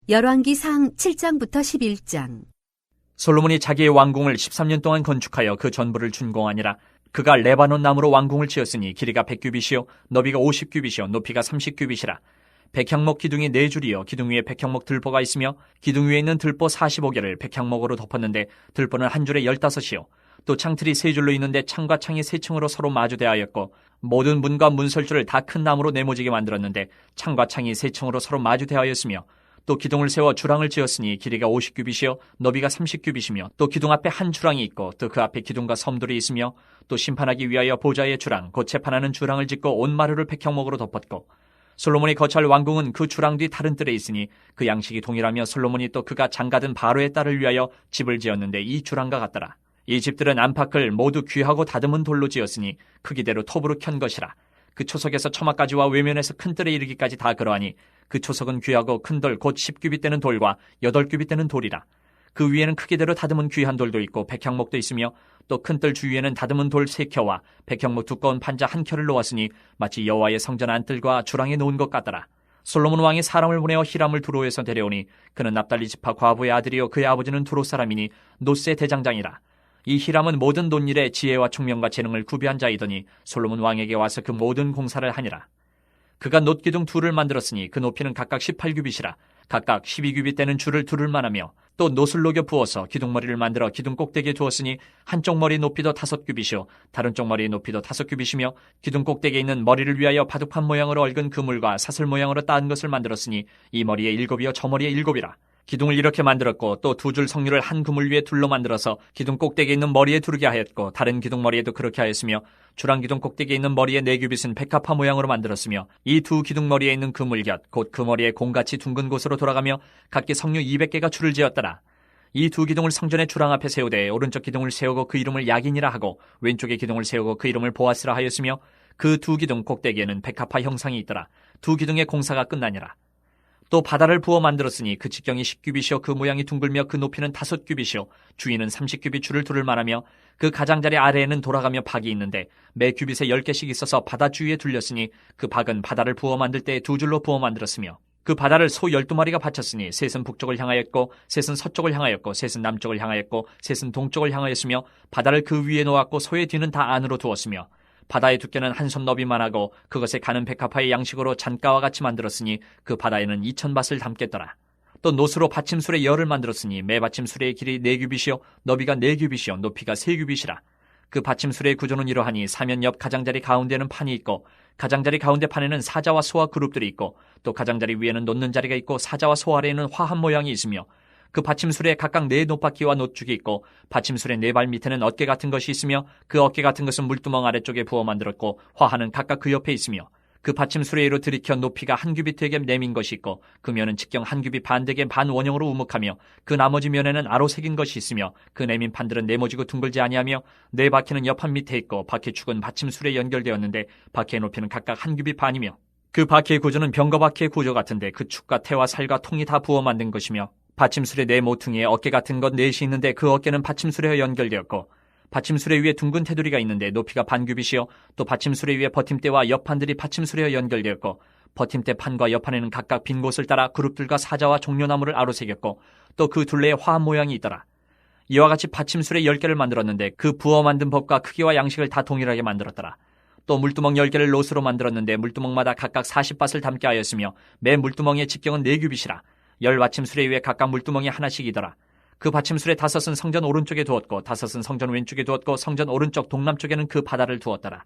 열왕기상 7장부터 11장. 솔로몬이 자기의 왕궁을 13년 동안 건축하여 그 전부를 준공하니라. 그가 레바논 나무로 왕궁을 지었으니 길이가 100규빗이요 너비가 50규빗이요 높이가 30규빗이라. 백향목 기둥이 4줄이요 기둥 위에 백향목 들보가 있으며 기둥 위에 있는 들보 45개를 백향목으로 덮었는데 들보는 한 줄에 15이요 또 창틀이 3줄로 있는데 창과 창이 3층으로 서로 마주대하였고 모든 문과 문설주를 다 큰 나무로 네모지게 만들었는데 창과 창이 3층으로 서로 마주대하였으며 또 기둥을 세워 주랑을 지었으니 길이가 50규빗이요 너비가 30규빗이며 또 기둥 앞에 한 주랑이 있고 또 그 앞에 기둥과 섬들이 있으며 또 심판하기 위하여 보좌의 주랑 곧 재판하는 주랑을 짓고 온 마루를 백향목으로 덮었고 솔로몬이 거처할 왕궁은 그 주랑 뒤 다른 뜰에 있으니 그 양식이 동일하며 솔로몬이 또 그가 장가든 바로의 딸을 위하여 집을 지었는데 이 주랑과 같더라. 이 집들은 안팎을 모두 귀하고 다듬은 돌로 지었으니 크기대로 톱으로 켠 것이라. 그 초석에서 처마까지와 외면에서 큰 뜰에 이르기까지 다 그러하니 그 초석은 귀하고 큰 돌 곧 10규빗 되는 돌과 8규빗 되는 돌이라. 그 위에는 크기대로 다듬은 귀한 돌도 있고 백향목도 있으며 또 큰 뜰 주위에는 다듬은 돌 3켜와 백향목 두꺼운 판자 1켜를 놓았으니 마치 여호와의 성전 안뜰과 주랑에 놓은 것 같더라. 솔로몬 왕이 사람을 보내어 히람을 두로에서 데려오니 그는 납달리 지파 과부의 아들이요 그의 아버지는 두로 사람이니 노스의 대장장이라. 이 히람은 모든 논일에 지혜와 총명과 재능을 구비한 자이더니 솔로몬 왕에게 와서 그 모든 공사를 하니라. 그가 놋기둥 2를 만들었으니 그 높이는 각각 18규빗이라. 각각 12규빗 되는 줄을 두를 만하며 또 놋을 녹여 부어서 기둥머리를 만들어 기둥 꼭대기에 두었으니 한쪽 머리 높이도 5규빗이요 다른 쪽 머리의 높이도 5규빗이며 기둥 꼭대기에 있는 머리를 위하여 바둑판 모양으로 얽은 그물과 사슬 모양으로 따은 것을 만들었으니 이 머리에 7이요 저 머리에 7이라. 기둥을 이렇게 만들었고 또 2줄 석류를 한 그물 위에 둘러 만들어서 기둥 꼭대기에 있는 머리에 두르게 하였고 다른 기둥 머리에도 그렇게 하였으며 주랑 기둥 꼭대기에 있는 머리에 4규빗은 백합화 모양으로 만들었으며 이 2 기둥 머리에 있는 그물 곁 곧 그 머리에 공같이 둥근 곳으로 돌아가며 각기 석류 200개가 줄을 지었더라. 이 2 기둥을 성전의 주랑 앞에 세우되 오른쪽 기둥을 세우고 그 이름을 야긴이라 하고 왼쪽의 기둥을 세우고 그 이름을 보아스라 하였으며 그 2 기둥 꼭대기에는 백합화 형상이 있더라. 2 기둥의 공사가 끝나니라. 또 바다를 부어 만들었으니 그 직경이 10규빗이요 그 모양이 둥글며 그 높이는 5규빗이요 주위는 30규빗 줄을 두를 만하며 그 가장자리 아래에는 돌아가며 박이 있는데 매 규빗에 10개씩 있어서 바다 주위에 둘렸으니 그 박은 바다를 부어 만들 때 2줄로 부어 만들었으며 그 바다를 소 12마리가 바쳤으니 셋은 북쪽을 향하였고 셋은 서쪽을 향하였고 셋은 남쪽을 향하였고 셋은 동쪽을 향하였으며 바다를 그 위에 놓았고 소의 뒤는 다 안으로 두었으며 바다의 두께는 한 손 너비만 하고 그것에 가는 백합화의 양식으로 잔가와 같이 만들었으니 그 바다에는 2000밭을 담겠더라. 또 놋으로 받침술의 열을 만들었으니 매 받침술의 길이 4규빗이요 너비가 4규빗이요 높이가 3규빗이라. 그 받침술의 구조는 이러하니 사면 옆 가장자리 가운데는 판이 있고 가장자리 가운데 판에는 사자와 소와 그룹들이 있고 또 가장자리 위에는 놓는 자리가 있고 사자와 소 아래에는 화한 모양이 있으며 그 받침술에 각각 4 놋바퀴와 놋죽이 있고 받침술의 4발 밑에는 어깨 같은 것이 있으며 그 어깨 같은 것은 물두멍 아래쪽에 부어 만들었고 화하는 각각 그 옆에 있으며 그 받침술에 위로 들이켜 높이가 1규빗 되게 내민 것이 있고 그 면은 직경 1규빗 반 되게 반 원형으로 우묵하며 그 나머지 면에는 아로 새긴 것이 있으며 그 내민 판들은 네모지고 둥글지 아니하며 4바퀴는 옆판 밑에 있고 바퀴축은 받침술에 연결되었는데 바퀴의 높이는 각각 1규빗 반이며 그 바퀴의 구조는 병거바퀴의 구조 같은데 그 축과 태와 살과 통이 다 부어 만든 것이며 받침술의 4 모퉁이에 어깨 같은 것 4이 있는데 그 어깨는 받침술에 연결되었고 받침술에 위에 둥근 테두리가 있는데 높이가 반규빗이요 또 받침술에 위에 버팀대와 옆판들이 받침술에 연결되었고 버팀대 판과 옆판에는 각각 빈 곳을 따라 그룹들과 사자와 종려나무를 아로새겼고 또 그 둘레에 화한 모양이 있더라. 이와 같이 받침술에 10개를 만들었는데 그 부어 만든 법과 크기와 양식을 다 동일하게 만들었더라. 또 물두멍 10개를 놋으로 만들었는데 물두멍마다 각각 40밭을 담게 하였으며 매 물두멍의 직경은 4규빗이라. 10받침술에 위에 각각 물두멍이 하나씩이더라. 그 받침술의 5은 성전 오른쪽에 두었고 5은 성전 왼쪽에 두었고 성전 오른쪽 동남쪽에는 그 바다를 두었더라.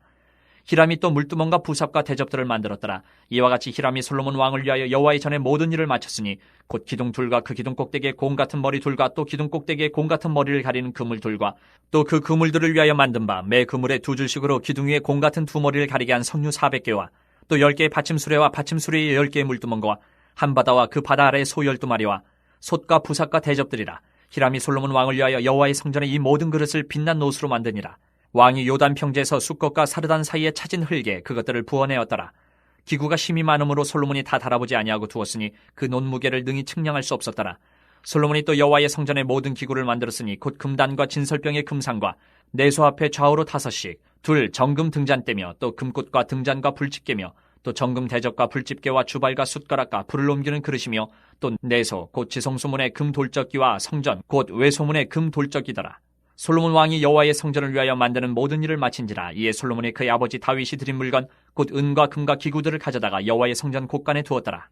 히람이 또 물두멍과 부삽과 대접들을 만들었더라. 이와 같이 히람이 솔로몬 왕을 위하여 여호와의 전에 모든 일을 마쳤으니 곧 기둥 둘과 그 기둥 꼭대기에 공 같은 머리 둘과 또 기둥 꼭대기에 공 같은 머리를 가리는 그물 둘과 또 그 그물들을 위하여 만든 바 매 그물에 2줄씩으로 기둥 위에 공 같은 2머리를 가리게 한 석류 400개와 또 10개의 받침수레와 받침수레의 10개의 물두멍과 한 바다와 그 바다 아래의 소 12마리와 솥과 부삭과 대접들이라. 히람이 솔로몬 왕을 위하여 여호와의 성전에 이 모든 그릇을 빛난 놋으로 만드니라. 왕이 요단 평지에서 숫것과 사르단 사이에 찾은 흙에 그것들을 부어내었더라. 기구가 심히 많으므로 솔로몬이 다 달아보지 아니하고 두었으니 그 놋 무게를 능히 측량할 수 없었더라. 솔로몬이 또 여호와의 성전에 모든 기구를 만들었으니 곧 금단과 진설병의 금상과 내소 앞에 좌우로 5씩 둘 정금 등잔대며 또 금꽃과 등잔과 불집게며 또 정금 대접과 불집게와 주발과 숟가락과 불을 옮기는 그릇이며 또 내소 곧 지성소문의 금 돌적기와 성전 곧 외소문의 금 돌적기더라. 솔로몬 왕이 여호와의 성전을 위하여 만드는 모든 일을 마친지라. 이에 솔로몬이 그의 아버지 다윗이 드린 물건 곧 은과 금과 기구들을 가져다가 여호와의 성전 곳간에 두었더라.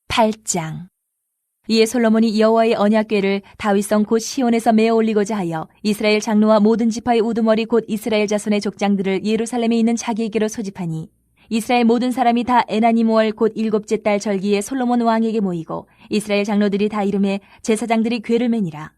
8장. 이에 솔로몬이 여호와의 언약궤를 다윗성 곧 시온에서 메어 올리고자 하여 이스라엘 장로와 모든 지파의 우두머리 곧 이스라엘 자손의 족장들을 예루살렘에 있는 자기에게로 소집하니 이스라엘 모든 사람이 다 에나니모월 곧 7째 달 절기에 솔로몬 왕에게 모이고 이스라엘 장로들이 다 이름에 제사장들이 궤를 매니라.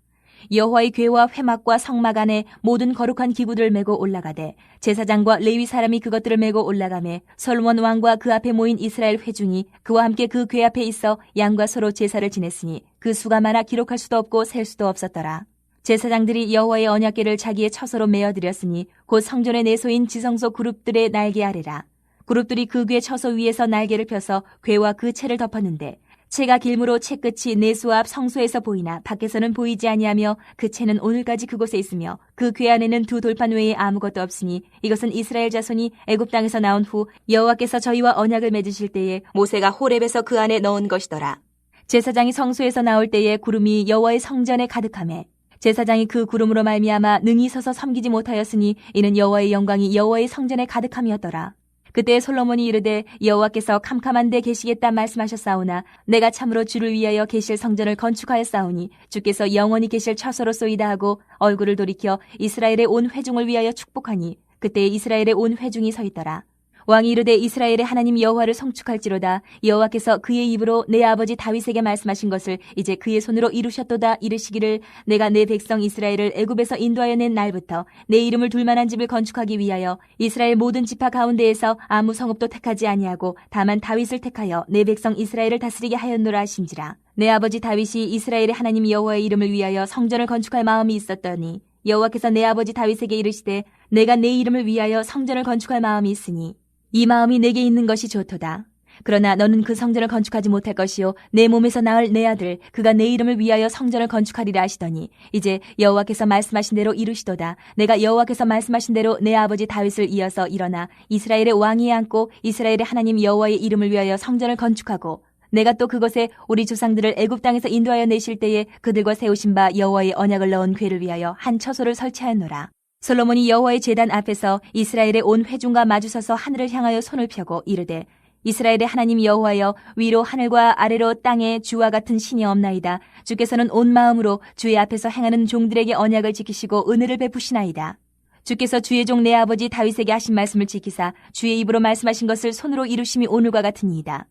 여호와의 궤와 회막과 성막 안에 모든 거룩한 기구들을 메고 올라가되 제사장과 레위 사람이 그것들을 메고 올라가매 솔로몬 왕과 그 앞에 모인 이스라엘 회중이 그와 함께 그 궤 앞에 있어 양과 서로 제사를 지냈으니 그 수가 많아 기록할 수도 없고 셀 수도 없었더라. 제사장들이 여호와의 언약궤를 자기의 처소로 메어드렸으니 곧 성전의 내소인 지성소 그룹들의 날개 아래라. 그룹들이 그 궤 처소 위에서 날개를 펴서 궤와 그 채를 덮었는데 채가 길므로 채 끝이 내수 앞 성소에서 보이나 밖에서는 보이지 아니하며 그 채는 오늘까지 그곳에 있으며 그 궤 안에는 두 돌판 외에 아무것도 없으니 이것은 이스라엘 자손이 애굽 땅에서 나온 후 여호와께서 저희와 언약을 맺으실 때에 모세가 호렙에서 그 안에 넣은 것이더라. 제사장이 성소에서 나올 때에 구름이 여호와의 성전에 가득하매 제사장이 그 구름으로 말미암아 능히 서서 섬기지 못하였으니 이는 여호와의 영광이 여호와의 성전에 가득함이었더라. 그때 솔로몬이 이르되 여호와께서 캄캄한 데 계시겠다 말씀하셨사오나 내가 참으로 주를 위하여 계실 성전을 건축하였사오니 주께서 영원히 계실 처소로소이다 하고 얼굴을 돌이켜 이스라엘의 온 회중을 위하여 축복하니 그때 이스라엘의 온 회중이 서 있더라. 왕이 이르되 이스라엘의 하나님 여호와를 성축할지로다. 여호와께서 그의 입으로 내 아버지 다윗에게 말씀하신 것을 이제 그의 손으로 이루셨도다. 이르시기를 내가 내 백성 이스라엘을 애굽에서 인도하여 낸 날부터 내 이름을 둘 만한 집을 건축하기 위하여 이스라엘 모든 지파 가운데에서 아무 성읍도 택하지 아니하고 다만 다윗을 택하여 내 백성 이스라엘을 다스리게 하였노라 하신지라. 내 아버지 다윗이 이스라엘의 하나님 여호와의 이름을 위하여 성전을 건축할 마음이 있었더니 여호와께서 내 아버지 다윗에게 이르시되 내가 내 이름을 위하여 성전을 건축할 마음이 있으니 이 마음이 내게 있는 것이 좋도다. 그러나 너는 그 성전을 건축하지 못할 것이요 내 몸에서 낳을 내 아들 그가 내 이름을 위하여 성전을 건축하리라 하시더니 이제 여호와께서 말씀하신 대로 이루시도다. 내가 여호와께서 말씀하신 대로 내 아버지 다윗을 이어서 일어나 이스라엘의 왕위에 앉고 이스라엘의 하나님 여호와의 이름을 위하여 성전을 건축하고 내가 또 그곳에 우리 조상들을 애굽 땅에서 인도하여 내실 때에 그들과 세우신 바 여호와의 언약을 넣은 궤를 위하여 한 처소를 설치하였노라. 솔로몬이 여호와의 제단 앞에서 이스라엘의 온 회중과 마주서서 하늘을 향하여 손을 펴고 이르되 이스라엘의 하나님 여호와여 위로 하늘과 아래로 땅에 주와 같은 신이 없나이다. 주께서는 온 마음으로 주의 앞에서 행하는 종들에게 언약을 지키시고 은혜를 베푸시나이다. 주께서 주의 종 내 아버지 다윗에게 하신 말씀을 지키사 주의 입으로 말씀하신 것을 손으로 이루심이 오늘과 같으니이다.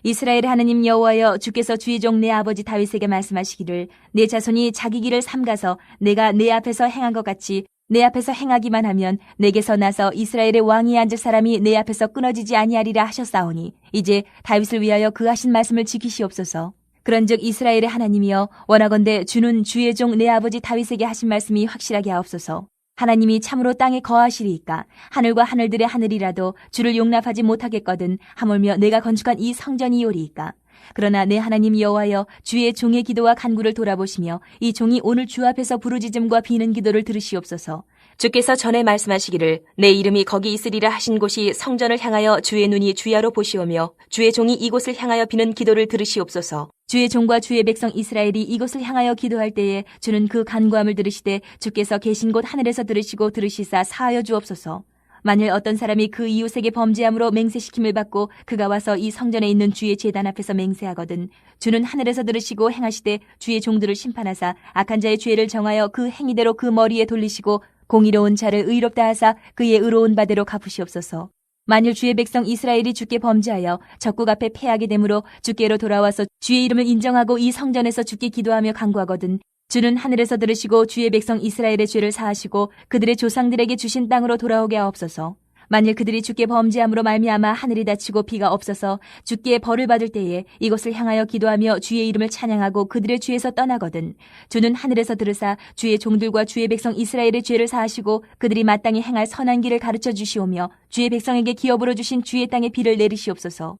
이스라엘의 하나님 여호와여 주께서 주의 종 내 아버지 다윗에게 말씀하시기를 내 자손이 자기 길을 삼가서 내가 내 앞에서 행한 것 같이 내 앞에서 행하기만 하면 내게서 나서 이스라엘의 왕위에 앉을 사람이 내 앞에서 끊어지지 아니하리라 하셨사오니 이제 다윗을 위하여 그 하신 말씀을 지키시옵소서. 그런즉 이스라엘의 하나님이여 원하건대 주는 주의 종 내 아버지 다윗에게 하신 말씀이 확실하게 하옵소서. 하나님이 참으로 땅에 거하시리이까 하늘과 하늘들의 하늘이라도 주를 용납하지 못하겠거든 하물며 내가 건축한 이 성전이오리이까. 그러나 내 하나님 여호와여 주의 종의 기도와 간구를 돌아보시며 이 종이 오늘 주 앞에서 부르짖음과 비는 기도를 들으시옵소서. 주께서 전에 말씀하시기를 내 이름이 거기 있으리라 하신 곳이 성전을 향하여 주의 눈이 주야로 보시오며 주의 종이 이곳을 향하여 비는 기도를 들으시옵소서. 주의 종과 주의 백성 이스라엘이 이곳을 향하여 기도할 때에 주는 그 간구함을 들으시되 주께서 계신 곳 하늘에서 들으시고 들으시사 사하여 주옵소서. 만일 어떤 사람이 그 이웃에게 범죄함으로 맹세시킴을 받고 그가 와서 이 성전에 있는 주의 제단 앞에서 맹세하거든 주는 하늘에서 들으시고 행하시되 주의 종들을 심판하사 악한 자의 죄를 정하여 그 행위대로 그 머리에 돌리시고 공의로운 자를 의롭다 하사 그의 의로운 바대로 갚으시옵소서. 만일 주의 백성 이스라엘이 주께 범죄하여 적국 앞에 패하게 되므로 주께로 돌아와서 주의 이름을 인정하고 이 성전에서 주께 기도하며 간구하거든 주는 하늘에서 들으시고 주의 백성 이스라엘의 죄를 사하시고 그들의 조상들에게 주신 땅으로 돌아오게 하옵소서. 만일 그들이 주께 범죄함으로 말미암아 하늘이 닫히고 비가 없어서 주께 벌을 받을 때에 이것을 향하여 기도하며 주의 이름을 찬양하고 그들의 죄에서 떠나거든 주는 하늘에서 들으사 주의 종들과 주의 백성 이스라엘의 죄를 사하시고 그들이 마땅히 행할 선한 길을 가르쳐 주시오며 주의 백성에게 기업으로 주신 주의 땅에 비를 내리시옵소서.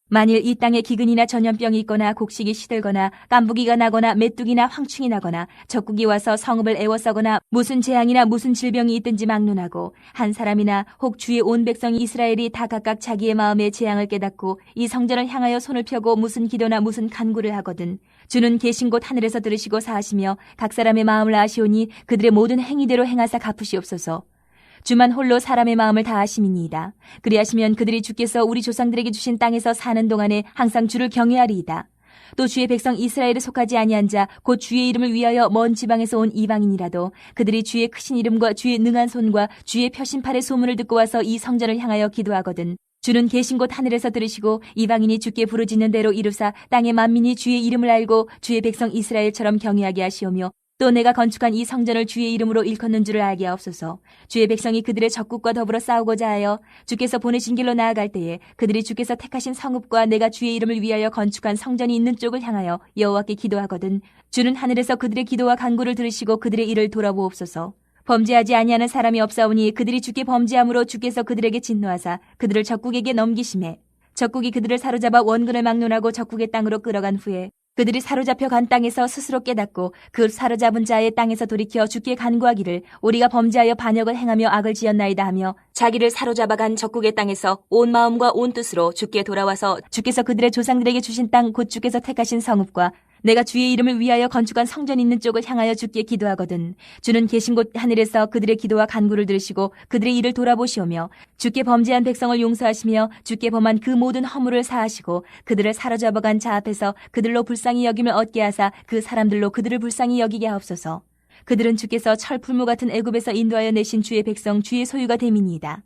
만일 이 땅에 기근이나 전염병이 있거나 곡식이 시들거나 깐부기가 나거나 메뚜기나 황충이 나거나 적국이 와서 성읍을 애워싸거나 무슨 재앙이나 무슨 질병이 있든지 막론하고 한 사람이나 혹 주의 온 백성 이스라엘이 다 각각 자기의 마음의 재앙을 깨닫고 이 성전을 향하여 손을 펴고 무슨 기도나 무슨 간구를 하거든 주는 계신 곳 하늘에서 들으시고 사하시며 각 사람의 마음을 아시오니 그들의 모든 행위대로 행하사 갚으시옵소서. 주만 홀로 사람의 마음을 다 아심이니이다. 그리하시면 그들이 주께서 우리 조상들에게 주신 땅에서 사는 동안에 항상 주를 경외하리이다. 또 주의 백성 이스라엘에 속하지 아니한 자 곧 주의 이름을 위하여 먼 지방에서 온 이방인이라도 그들이 주의 크신 이름과 주의 능한 손과 주의 펴신팔의 소문을 듣고 와서 이 성전을 향하여 기도하거든 주는 계신 곳 하늘에서 들으시고 이방인이 주께 부르짖는 대로 이루사 땅의 만민이 주의 이름을 알고 주의 백성 이스라엘처럼 경외하게 하시오며 또 내가 건축한 이 성전을 주의 이름으로 일컫는 줄을 알게 하옵소서. 주의 백성이 그들의 적국과 더불어 싸우고자 하여 주께서 보내신 길로 나아갈 때에 그들이 주께서 택하신 성읍과 내가 주의 이름을 위하여 건축한 성전이 있는 쪽을 향하여 여호와께 기도하거든 주는 하늘에서 그들의 기도와 간구를 들으시고 그들의 일을 돌아보옵소서. 범죄하지 아니하는 사람이 없사오니 그들이 주께 범죄함으로 주께서 그들에게 진노하사 그들을 적국에게 넘기심에 적국이 그들을 사로잡아 원근을 막론하고 적국의 땅으로 끌어간 후에 그들이 사로잡혀 간 땅에서 스스로 깨닫고 그 사로잡은 자의 땅에서 돌이켜 주께 간구하기를 우리가 범죄하여 반역을 행하며 악을 지었나이다 하며 자기를 사로잡아 간 적국의 땅에서 온 마음과 온 뜻으로 주께 돌아와서 주께서 그들의 조상들에게 주신 땅 곧 주께서 택하신 성읍과 내가 주의 이름을 위하여 건축한 성전 있는 쪽을 향하여 주께 기도하거든 주는 계신 곳 하늘에서 그들의 기도와 간구를 들으시고 그들의 일을 돌아보시오며 주께 범죄한 백성을 용서하시며 주께 범한 그 모든 허물을 사하시고 그들을 사로잡아간 자 앞에서 그들로 불쌍히 여김을 얻게 하사 그 사람들로 그들을 불쌍히 여기게 하옵소서. 그들은 주께서 철풀무 같은 애굽에서 인도하여 내신 주의 백성 주의 소유가 됨이니이다.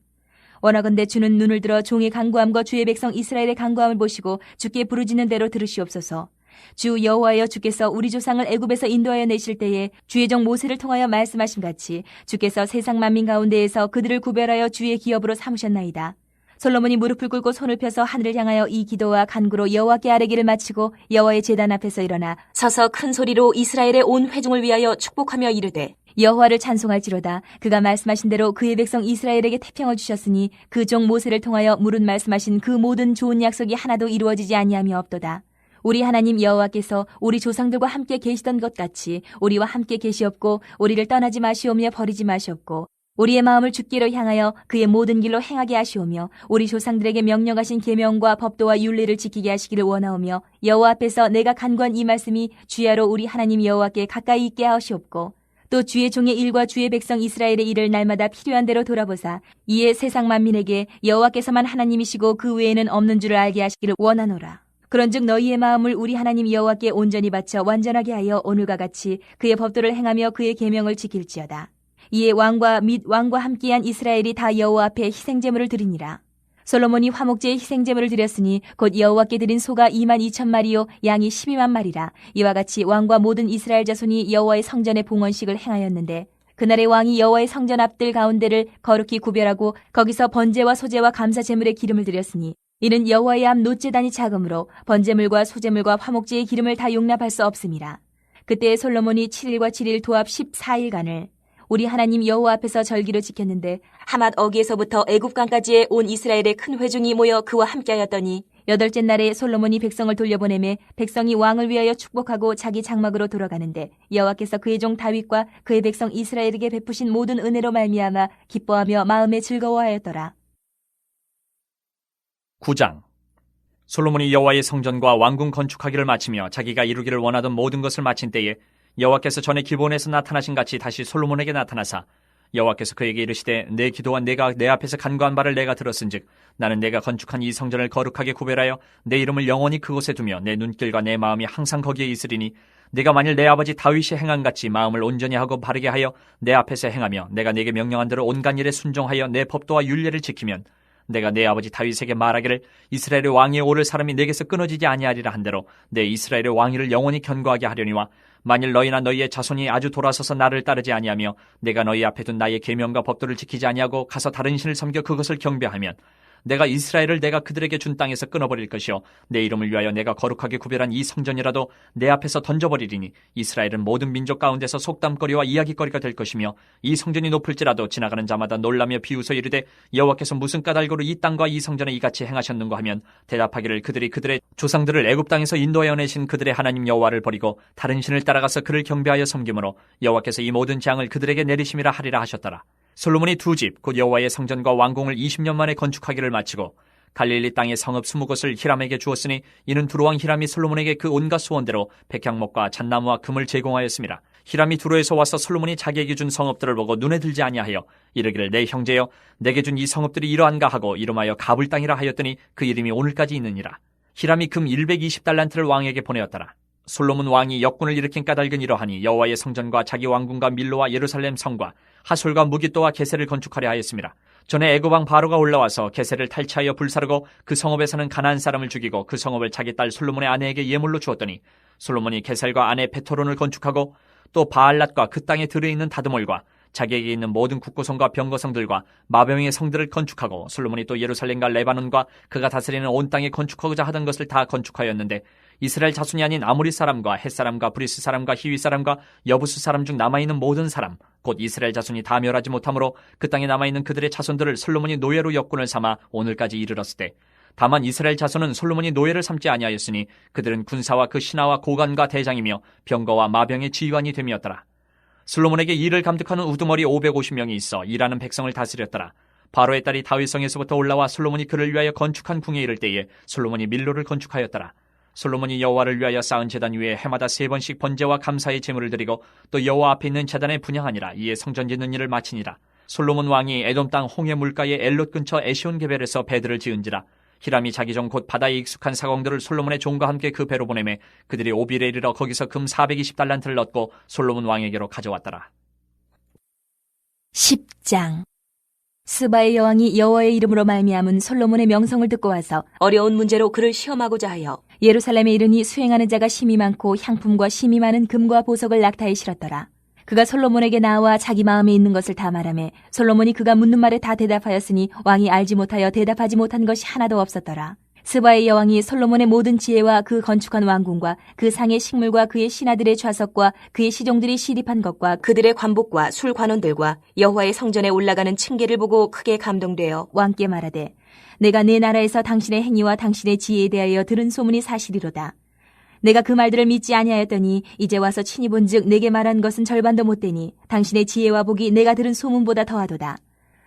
원하건대 주는 눈을 들어 종의 간구함과 주의 백성 이스라엘의 간구함을 보시고 주께 부르짖는 대로 들으시옵소서. 주 여호와여 주께서 우리 조상을 애굽에서 인도하여 내실 때에 주의 종 모세를 통하여 말씀하신 같이 주께서 세상 만민 가운데에서 그들을 구별하여 주의 기업으로 삼으셨나이다. 솔로몬이 무릎을 꿇고 손을 펴서 하늘을 향하여 이 기도와 간구로 여호와께 아뢰기를 마치고 여호와의 제단 앞에서 일어나 서서 큰 소리로 이스라엘의 온 회중을 위하여 축복하며 이르되 여호와를 찬송할지로다. 그가 말씀하신 대로 그의 백성 이스라엘에게 태평을 주셨으니 그 종 모세를 통하여 물은 말씀하신 그 모든 좋은 약속이 하나도 이루어지지 아니하며 없도다. 우리 하나님 여호와께서 우리 조상들과 함께 계시던 것 같이 우리와 함께 계시옵고 우리를 떠나지 마시오며 버리지 마시옵고 우리의 마음을 주께로 향하여 그의 모든 길로 행하게 하시오며 우리 조상들에게 명령하신 계명과 법도와 율례를 지키게 하시기를 원하오며 여호와 앞에서 내가 간구한 이 말씀이 주야로 우리 하나님 여호와께 가까이 있게 하시옵고 또 주의 종의 일과 주의 백성 이스라엘의 일을 날마다 필요한 대로 돌아보사 이에 세상 만민에게 여호와께서만 하나님이시고 그 외에는 없는 줄을 알게 하시기를 원하노라. 그런즉 너희의 마음을 우리 하나님 여호와께 온전히 바쳐 완전하게 하여 오늘과 같이 그의 법도를 행하며 그의 계명을 지킬지어다. 이에 왕과 및 왕과 함께한 이스라엘이 다 여호와 앞에 희생제물을 드리니라. 솔로몬이 화목제의 희생제물을 드렸으니 곧 여호와께 드린 소가 22,000마리요 양이 12,000마리라. 이와 같이 왕과 모든 이스라엘 자손이 여호와의 성전의 봉헌식을 행하였는데 그날의 왕이 여호와의 성전 앞들 가운데를 거룩히 구별하고 거기서 번제와 소제와 감사제물의 기름을 드렸으니 이는 여호와의 앞 놋제단이 작으므로 번제물과 소제물과 화목제의 기름을 다 용납할 수 없음이라. 그때 솔로몬이 7일과 7일 도합 14일간을 우리 하나님 여호와 앞에서 절기로 지켰는데 하맛 어기에서부터 애굽강까지의 온 이스라엘의 큰 회중이 모여 그와 함께하였더니 여덟째 날에 솔로몬이 백성을 돌려보내매 백성이 왕을 위하여 축복하고 자기 장막으로 돌아가는데 여호와께서 그의 종 다윗과 그의 백성 이스라엘에게 베푸신 모든 은혜로 말미암아 기뻐하며 마음에 즐거워하였더라. 9장. 솔로몬이 여호와의 성전과 왕궁 건축하기를 마치며 자기가 이루기를 원하던 모든 것을 마친 때에 여호와께서 전에 기브온에서 나타나신 같이 다시 솔로몬에게 나타나사 여호와께서 그에게 이르시되 내 기도와 내가 내 앞에서 간구한 바를 내가 들었은즉 나는 내가 건축한 이 성전을 거룩하게 구별하여 내 이름을 영원히 그곳에 두며 내 눈길과 내 마음이 항상 거기에 있으리니 내가 만일 내 아버지 다윗이 행한 같이 마음을 온전히 하고 바르게 하여 내 앞에서 행하며 내가 내게 명령한 대로 온갖 일에 순종하여 내 법도와 율례를 지키면 내가 내 아버지 다윗에게 말하기를 이스라엘의 왕위에 오를 사람이 내게서 끊어지지 아니하리라 한대로 내 이스라엘의 왕위를 영원히 견고하게 하려니와 만일 너희나 너희의 자손이 아주 돌아서서 나를 따르지 아니하며 내가 너희 앞에 둔 나의 계명과 법도를 지키지 아니하고 가서 다른 신을 섬겨 그것을 경배하면 내가 이스라엘을 내가 그들에게 준 땅에서 끊어버릴 것이요 내 이름을 위하여 내가 거룩하게 구별한 이 성전이라도 내 앞에서 던져버리리니 이스라엘은 모든 민족 가운데서 속담거리와 이야기거리가 될 것이며 이 성전이 높을지라도 지나가는 자마다 놀라며 비웃어 이르되 여호와께서 무슨 까닭으로 이 땅과 이 성전에 이같이 행하셨는가 하면 대답하기를 그들이 그들의 조상들을 애굽 땅에서 인도하여 내신 그들의 하나님 여호와를 버리고 다른 신을 따라가서 그를 경배하여 섬김으로 여호와께서 이 모든 재앙을 그들에게 내리심이라 하리라 하셨더라. 솔로몬이 두 집 곧 여호와의 성전과 왕궁을 20년 만에 건축하기를 마치고 갈릴리 땅의 성읍 20곳을 히람에게 주었으니 이는 두로왕 히람이 솔로몬에게 그 온갖 소원대로 백향목과 잣나무와 금을 제공하였습니다. 히람이 두로에서 와서 솔로몬이 자기에게 준 성읍들을 보고 눈에 들지 아니하여 이르기를 내 형제여 내게 준 이 성읍들이 이러한가 하고 이름하여 가불 땅이라 하였더니 그 이름이 오늘까지 있느니라. 히람이 금 120달란트를 왕에게 보내었더라. 솔로몬 왕이 역군을 일으킨 까닭은 이러하니 여호와의 성전과 자기 왕궁과 밀로와 예루살렘 성과 하솔과 무깃도와 게셀을 건축하려 하였습니다. 전에 애굽 왕 바로가 올라와서 게셀을 탈취하여 불사르고 그 성읍에 사는 가나안 사람을 죽이고 그 성읍을 자기 딸 솔로몬의 아내에게 예물로 주었더니 솔로몬이 게셀과 아내 베토론을 건축하고 또 바알랏과 그 땅에 들어있는 다드몰과 자기에게 있는 모든 국고성과 병거성들과 마병의 성들을 건축하고 솔로몬이 또 예루살렘과 레바논과 그가 다스리는 온 땅에 건축하고자 하던 것을 다 건축하였는데 이스라엘 자손이 아닌 아모리 사람과 헷 사람과 브리스 사람과 히위 사람과 여부스 사람 중 남아있는 모든 사람 곧 이스라엘 자손이 다 멸하지 못하므로 그 땅에 남아있는 그들의 자손들을 솔로몬이 노예로 역군을 삼아 오늘까지 이르렀을 때 다만 이스라엘 자손은 솔로몬이 노예를 삼지 아니하였으니 그들은 군사와 그 신하와 고관과 대장이며 병거와 마병의 지휘관이 됨이었더라. 솔로몬에게 일을 감독하는 우두머리 550명이 있어 일하는 백성을 다스렸더라. 바로의 딸이 다윗성에서부터 올라와 솔로몬이 그를 위하여 건축한 궁에 이를 때에 솔로몬이 밀로를 건축하였더라. 솔로몬이 여호와를 위하여 쌓은 제단 위에 해마다 3번씩 번제와 감사의 제물을 드리고 또 여호와 앞에 있는 제단에 분향하니라. 이에 성전 짓는 일을 마치니라. 솔로몬 왕이 에돔 땅 홍해 물가의 엘롯 근처 에시온 게벨에서 배들을 지은지라. 히람이 자기 종 곧 바다에 익숙한 사공들을 솔로몬의 종과 함께 그 배로 보내매 그들이 오빌에 이르러 거기서 금 420달란트를 얻고 솔로몬 왕에게로 가져왔더라. 10장. 스바의 여왕이 여호와의 이름으로 말미암은 솔로몬의 명성을 듣고 와서 어려운 문제로 그를 시험하고자 하여 예루살렘에 이르니 수행하는 자가 심히 많고 향품과 심히 많은 금과 보석을 낙타에 실었더라. 그가 솔로몬에게 나와 자기 마음에 있는 것을 다 말하매 솔로몬이 그가 묻는 말에 다 대답하였으니 왕이 알지 못하여 대답하지 못한 것이 하나도 없었더라. 스바의 여왕이 솔로몬의 모든 지혜와 그 건축한 왕궁과 그 상의 식물과 그의 신하들의 좌석과 그의 시종들이 시립한 것과 그들의 관복과 술 관원들과 여호와의 성전에 올라가는 층계를 보고 크게 감동되어 왕께 말하되 내가 내 나라에서 당신의 행위와 당신의 지혜에 대하여 들은 소문이 사실이로다. 내가 그 말들을 믿지 아니하였더니 이제 와서 친히 본즉 내게 말한 것은 절반도 못되니 당신의 지혜와 복이 내가 들은 소문보다 더하도다.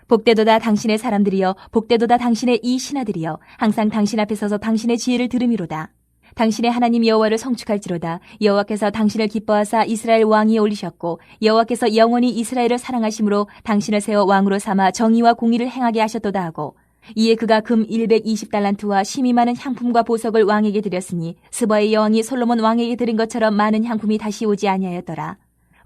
복되도다 당신의 사람들이여 복되도다 당신의 이 신하들이여 항상 당신 앞에 서서 당신의 지혜를 들음이로다. 당신의 하나님 여호와를 성축할지로다. 여호와께서 당신을 기뻐하사 이스라엘 왕이 올리셨고 여호와께서 영원히 이스라엘을 사랑하심으로 당신을 세워 왕으로 삼아 정의와 공의를 행하게 하셨도다 하고 이에 그가 금 120달란트와 심히 많은 향품과 보석을 왕에게 드렸으니 스바의 여왕이 솔로몬 왕에게 드린 것처럼 많은 향품이 다시 오지 아니하였더라.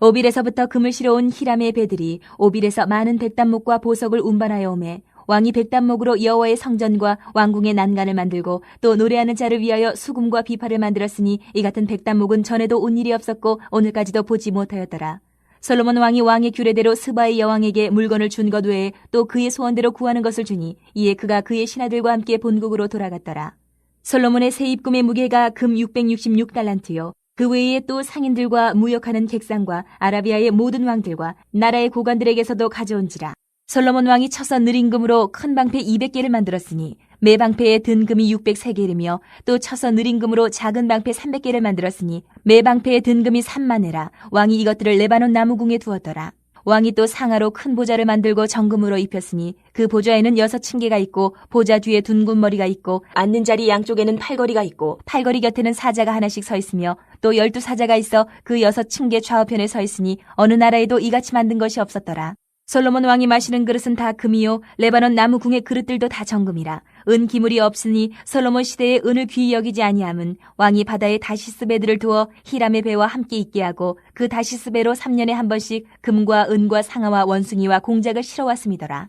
오빌에서부터 금을 실어온 히람의 배들이 오빌에서 많은 백단목과 보석을 운반하여 오매 왕이 백단목으로 여호와의 성전과 왕궁의 난간을 만들고 또 노래하는 자를 위하여 수금과 비파를 만들었으니 이 같은 백단목은 전에도 온 일이 없었고 오늘까지도 보지 못하였더라. 솔로몬 왕이 왕의 규례대로 스바의 여왕에게 물건을 준 것 외에 또 그의 소원대로 구하는 것을 주니 이에 그가 그의 신하들과 함께 본국으로 돌아갔더라. 솔로몬의 세입금의 무게가 금 666달란트요. 그 외에 또 상인들과 무역하는 객상과 아라비아의 모든 왕들과 나라의 고관들에게서도 가져온지라. 솔로몬 왕이 쳐서 느린 금으로 큰 방패 200개를 만들었으니 매 방패에 든 금이 600세겔이며 또 쳐서 느린 금으로 작은 방패 300개를 만들었으니 매 방패에 든 금이 3만회라. 왕이 이것들을 레바논 나무궁에 두었더라. 왕이 또 상하로 큰 보좌를 만들고 정금으로 입혔으니 그 보좌에는 6층계가 있고 보좌 뒤에 둔군 머리가 있고 앉는 자리 양쪽에는 팔걸이가 있고 팔걸이 곁에는 사자가 하나씩 서 있으며 또 12사자가 있어 그 6층계 좌우편에 서 있으니 어느 나라에도 이같이 만든 것이 없었더라. 솔로몬 왕이 마시는 그릇은 다 금이요 레바논 나무궁의 그릇들도 다 정금이라. 은 기물이 없으니 솔로몬 시대에 은을 귀히 여기지 아니함은 왕이 바다에 다시스 배들을 두어 히람의 배와 함께 있게 하고 그 다시스 배로 3년에 한 번씩 금과 은과 상아와 원숭이와 공작을 실어왔음이더라.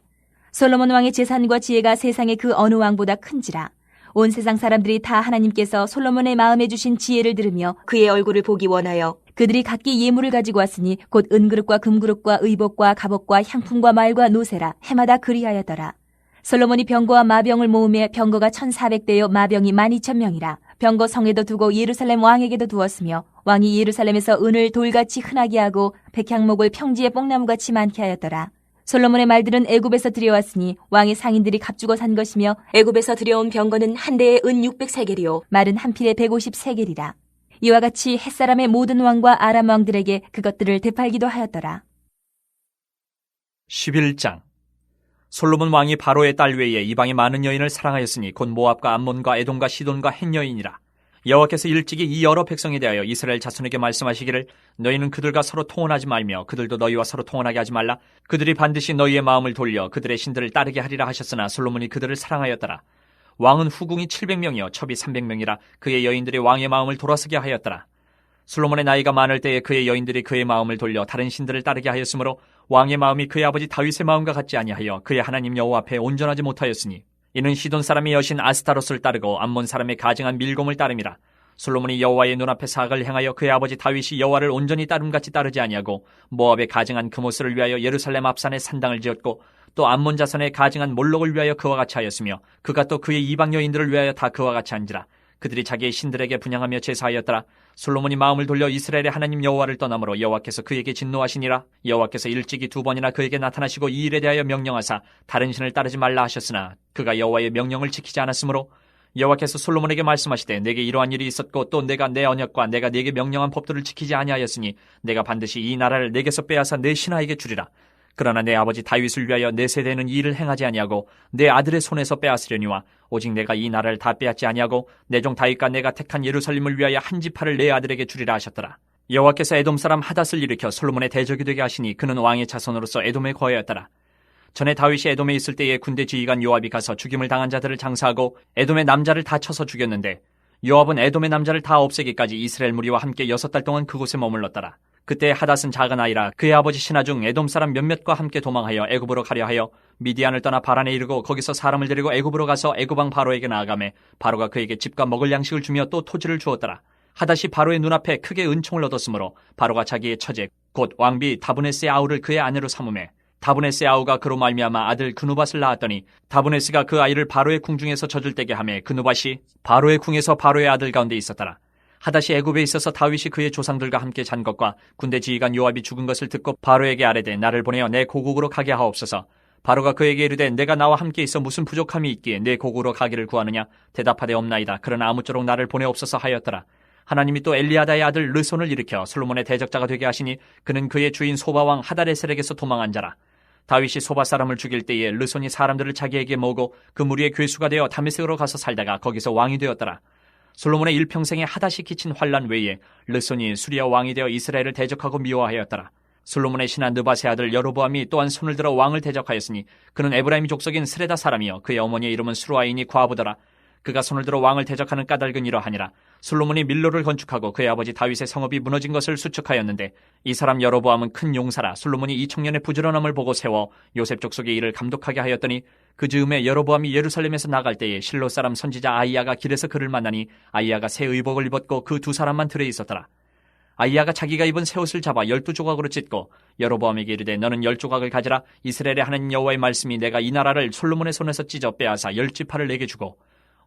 솔로몬 왕의 재산과 지혜가 세상의 그 어느 왕보다 큰지라. 온 세상 사람들이 다 하나님께서 솔로몬의 마음에 주신 지혜를 들으며 그의 얼굴을 보기 원하여 그들이 각기 예물을 가지고 왔으니 곧 은그릇과 금그릇과 의복과 갑옷과 향품과 말과 노새라 해마다 그리하였더라. 솔로몬이 병거와 마병을 모으며 병거가 1,400대요 마병이 12,000명이라. 병거 성에도 두고 예루살렘 왕에게도 두었으며 왕이 예루살렘에서 은을 돌같이 흔하게 하고 백향목을 평지에 뽕나무같이 많게 하였더라. 솔로몬의 말들은 애굽에서 들여왔으니 왕의 상인들이 값주고 산 것이며 애굽에서 들여온 병거는 한 대에 은 600세겔이요 말은 한 필에 150세겔이라. 이와 같이 햇사람의 모든 왕과 아람 왕들에게 그것들을 되팔기도 하였더라. 11장. 솔로몬 왕이 바로의 딸 외에 이방의 많은 여인을 사랑하였으니 곧 모압과 암몬과 에돔과 시돈과 헷 여인이라. 여호와께서 일찍이 이 여러 백성에 대하여 이스라엘 자손에게 말씀하시기를 너희는 그들과 서로 통혼하지 말며 그들도 너희와 서로 통혼하게 하지 말라. 그들이 반드시 너희의 마음을 돌려 그들의 신들을 따르게 하리라 하셨으나 솔로몬이 그들을 사랑하였더라. 왕은 후궁이 700명이요 첩이 300명이라 그의 여인들이 왕의 마음을 돌아서게 하였더라. 솔로몬의 나이가 많을 때에 그의 여인들이 그의 마음을 돌려 다른 신들을 따르게 하였으므로 왕의 마음이 그의 아버지 다윗의 마음과 같지 아니하여 그의 하나님 여호와 앞에 온전하지 못하였으니 이는 시돈 사람의 여신 아스타롯을 따르고 암몬 사람의 가증한 밀곰을 따름이라. 솔로몬이 여호와의 눈앞에 사악을 행하여 그의 아버지 다윗이 여호와를 온전히 따름같이 따르지 아니하고 모압의 가증한 그모스를 위하여 예루살렘 앞산에 산당을 지었고 또 암몬 자손의 가증한 몰록을 위하여 그와 같이 하였으며 그가 또 그의 이방 여인들을 위하여 다 그와 같이 한지라. 그들이 자기의 신들에게 분향하며 제사하였더라. 솔로몬이 마음을 돌려 이스라엘의 하나님 여호와를 떠나므로 여호와께서 그에게 진노하시니라. 여호와께서 일찍이 2번이나 그에게 나타나시고 이 일에 대하여 명령하사 다른 신을 따르지 말라 하셨으나 그가 여호와의 명령을 지키지 않았으므로 여호와께서 솔로몬에게 말씀하시되 내게 이러한 일이 있었고 또 내가 내 언약과 내가 네게 명령한 법도를 지키지 아니하였으니 내가 반드시 이 나라를 내게서 빼앗아 내 신하에게 주리라. 그러나 내 아버지 다윗을 위하여 내 세대는 이 일을 행하지 아니하고 내 아들의 손에서 빼앗으려니와 오직 내가 이 나라를 다 빼앗지 아니하고 내 종 다윗과 내가 택한 예루살렘을 위하여 한 지파를 내 아들에게 주리라 하셨더라. 여호와께서 에돔 사람 하닷을 일으켜 솔로몬의 대적이 되게 하시니 그는 왕의 자손으로서 에돔에 거하였더라. 전에 다윗이 에돔에 있을 때에 군대 지휘관 요압이 가서 죽임을 당한 자들을 장사하고 에돔의 남자를 다 쳐서 죽였는데 요압은 에돔의 남자를 다 없애기까지 이스라엘 무리와 함께 6달 동안 그곳에 머물렀더라. 그때 하닷은 작은 아이라 그의 아버지 신하 중 에돔 사람 몇몇과 함께 도망하여 애굽으로 가려 하여 미디안을 떠나 바란에 이르고 거기서 사람을 데리고 애굽으로 가서 애굽 왕 바로에게 나아가매 바로가 그에게 집과 먹을 양식을 주며 또 토지를 주었더라. 하닷이 바로의 눈앞에 크게 은총을 얻었으므로 바로가 자기의 처제 곧 왕비 다브네스의 아우를 그의 아내로 삼으매 다브네스의 아우가 그로 말미암아 아들 그누밧을 낳았더니 다브네스가 그 아이를 바로의 궁중에서 젖을 떼게 하매 그누밧이 바로의 궁에서 바로의 아들 가운데 있었더라. 하닷이 애굽에 있어서 다윗이 그의 조상들과 함께 잔 것과 군대 지휘관 요압이 죽은 것을 듣고 바로에게 아뢰되 나를 보내어 내 고국으로 가게 하옵소서. 바로가 그에게 이르되 내가 나와 함께 있어 무슨 부족함이 있기에 내 고국으로 가기를 구하느냐. 대답하되 없나이다. 그러나 아무쪼록 나를 보내옵소서 하였더라. 하나님이 또 엘리아다의 아들 르손을 일으켜 솔로몬의 대적자가 되게 하시니 그는 그의 주인 소바왕 하다레셀에게서 도망한 자라. 다윗이 소바 사람을 죽일 때에 르손이 사람들을 자기에게 모으고 그 무리의 괴수가 되어 다메섹으로 가서 살다가 거기서 왕이 되었더라. 솔로몬의 일평생에 하닷이 끼친 환란 외에 르손이 수리아 왕이 되어 이스라엘을 대적하고 미워하였더라. 솔로몬의 신하 느밧의 아들 여로보암이 또한 손을 들어 왕을 대적하였으니 그는 에브라임 족속인 스레다 사람이요 그의 어머니의 이름은 수루아이니 과부더라. 그가 손을 들어 왕을 대적하는 까닭은 이러하니라. 솔로몬이 밀로를 건축하고 그의 아버지 다윗의 성읍이 무너진 것을 수축하였는데 이 사람 여로보암은 큰 용사라. 솔로몬이 이 청년의 부지런함을 보고 세워 요셉 족속의 일을 감독하게 하였더니 그 즈음에 여로보암이 예루살렘에서 나갈 때에 실로 사람 선지자 아이야가 길에서 그를 만나니 아이야가 새 의복을 입었고 그 두 사람만 들에 있었더라. 아이야가 자기가 입은 새 옷을 잡아 12조각으로 찢고 여로보암에게 이르되 너는 10조각을 가지라. 이스라엘의 하나님 여호와의 말씀이 내가 이 나라를 솔로몬의 손에서 찢어 빼앗아 10지파를 내게 주고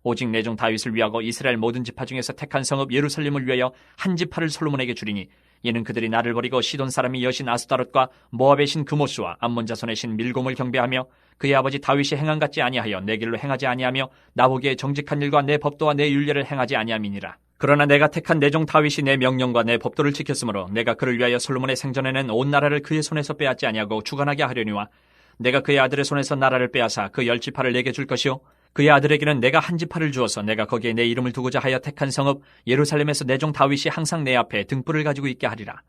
오직 내 종 다윗을 위하고 이스라엘 모든 지파 중에서 택한 성읍 예루살렘을 위하여 한 지파를 솔로몬에게 주리니 이는 그들이 나를 버리고 시돈 사람의 여신 아스타롯과 모압의 신 그모스와 암몬 자손의 신 밀곰을 경배하며 그의 아버지 다윗이 행한 같지 아니하여 내 길로 행하지 아니하며 나보기에 정직한 일과 내 법도와 내 율례를 행하지 아니함이니라. 그러나 내가 택한 내 종 다윗이 내 명령과 내 법도를 지켰으므로 내가 그를 위하여 솔로몬의 생전에는 온 나라를 그의 손에서 빼앗지 아니하고 주관하게 하려니와 내가 그의 아들의 손에서 나라를 빼앗아 그 10지파를 내게 줄 것이요 그의 아들에게는 내가 한 지파를 주어서 내가 거기에 내 이름을 두고자 하여 택한 성읍 예루살렘에서 내 종 다윗이 항상 내 앞에 등불을 가지고 있게 하리라.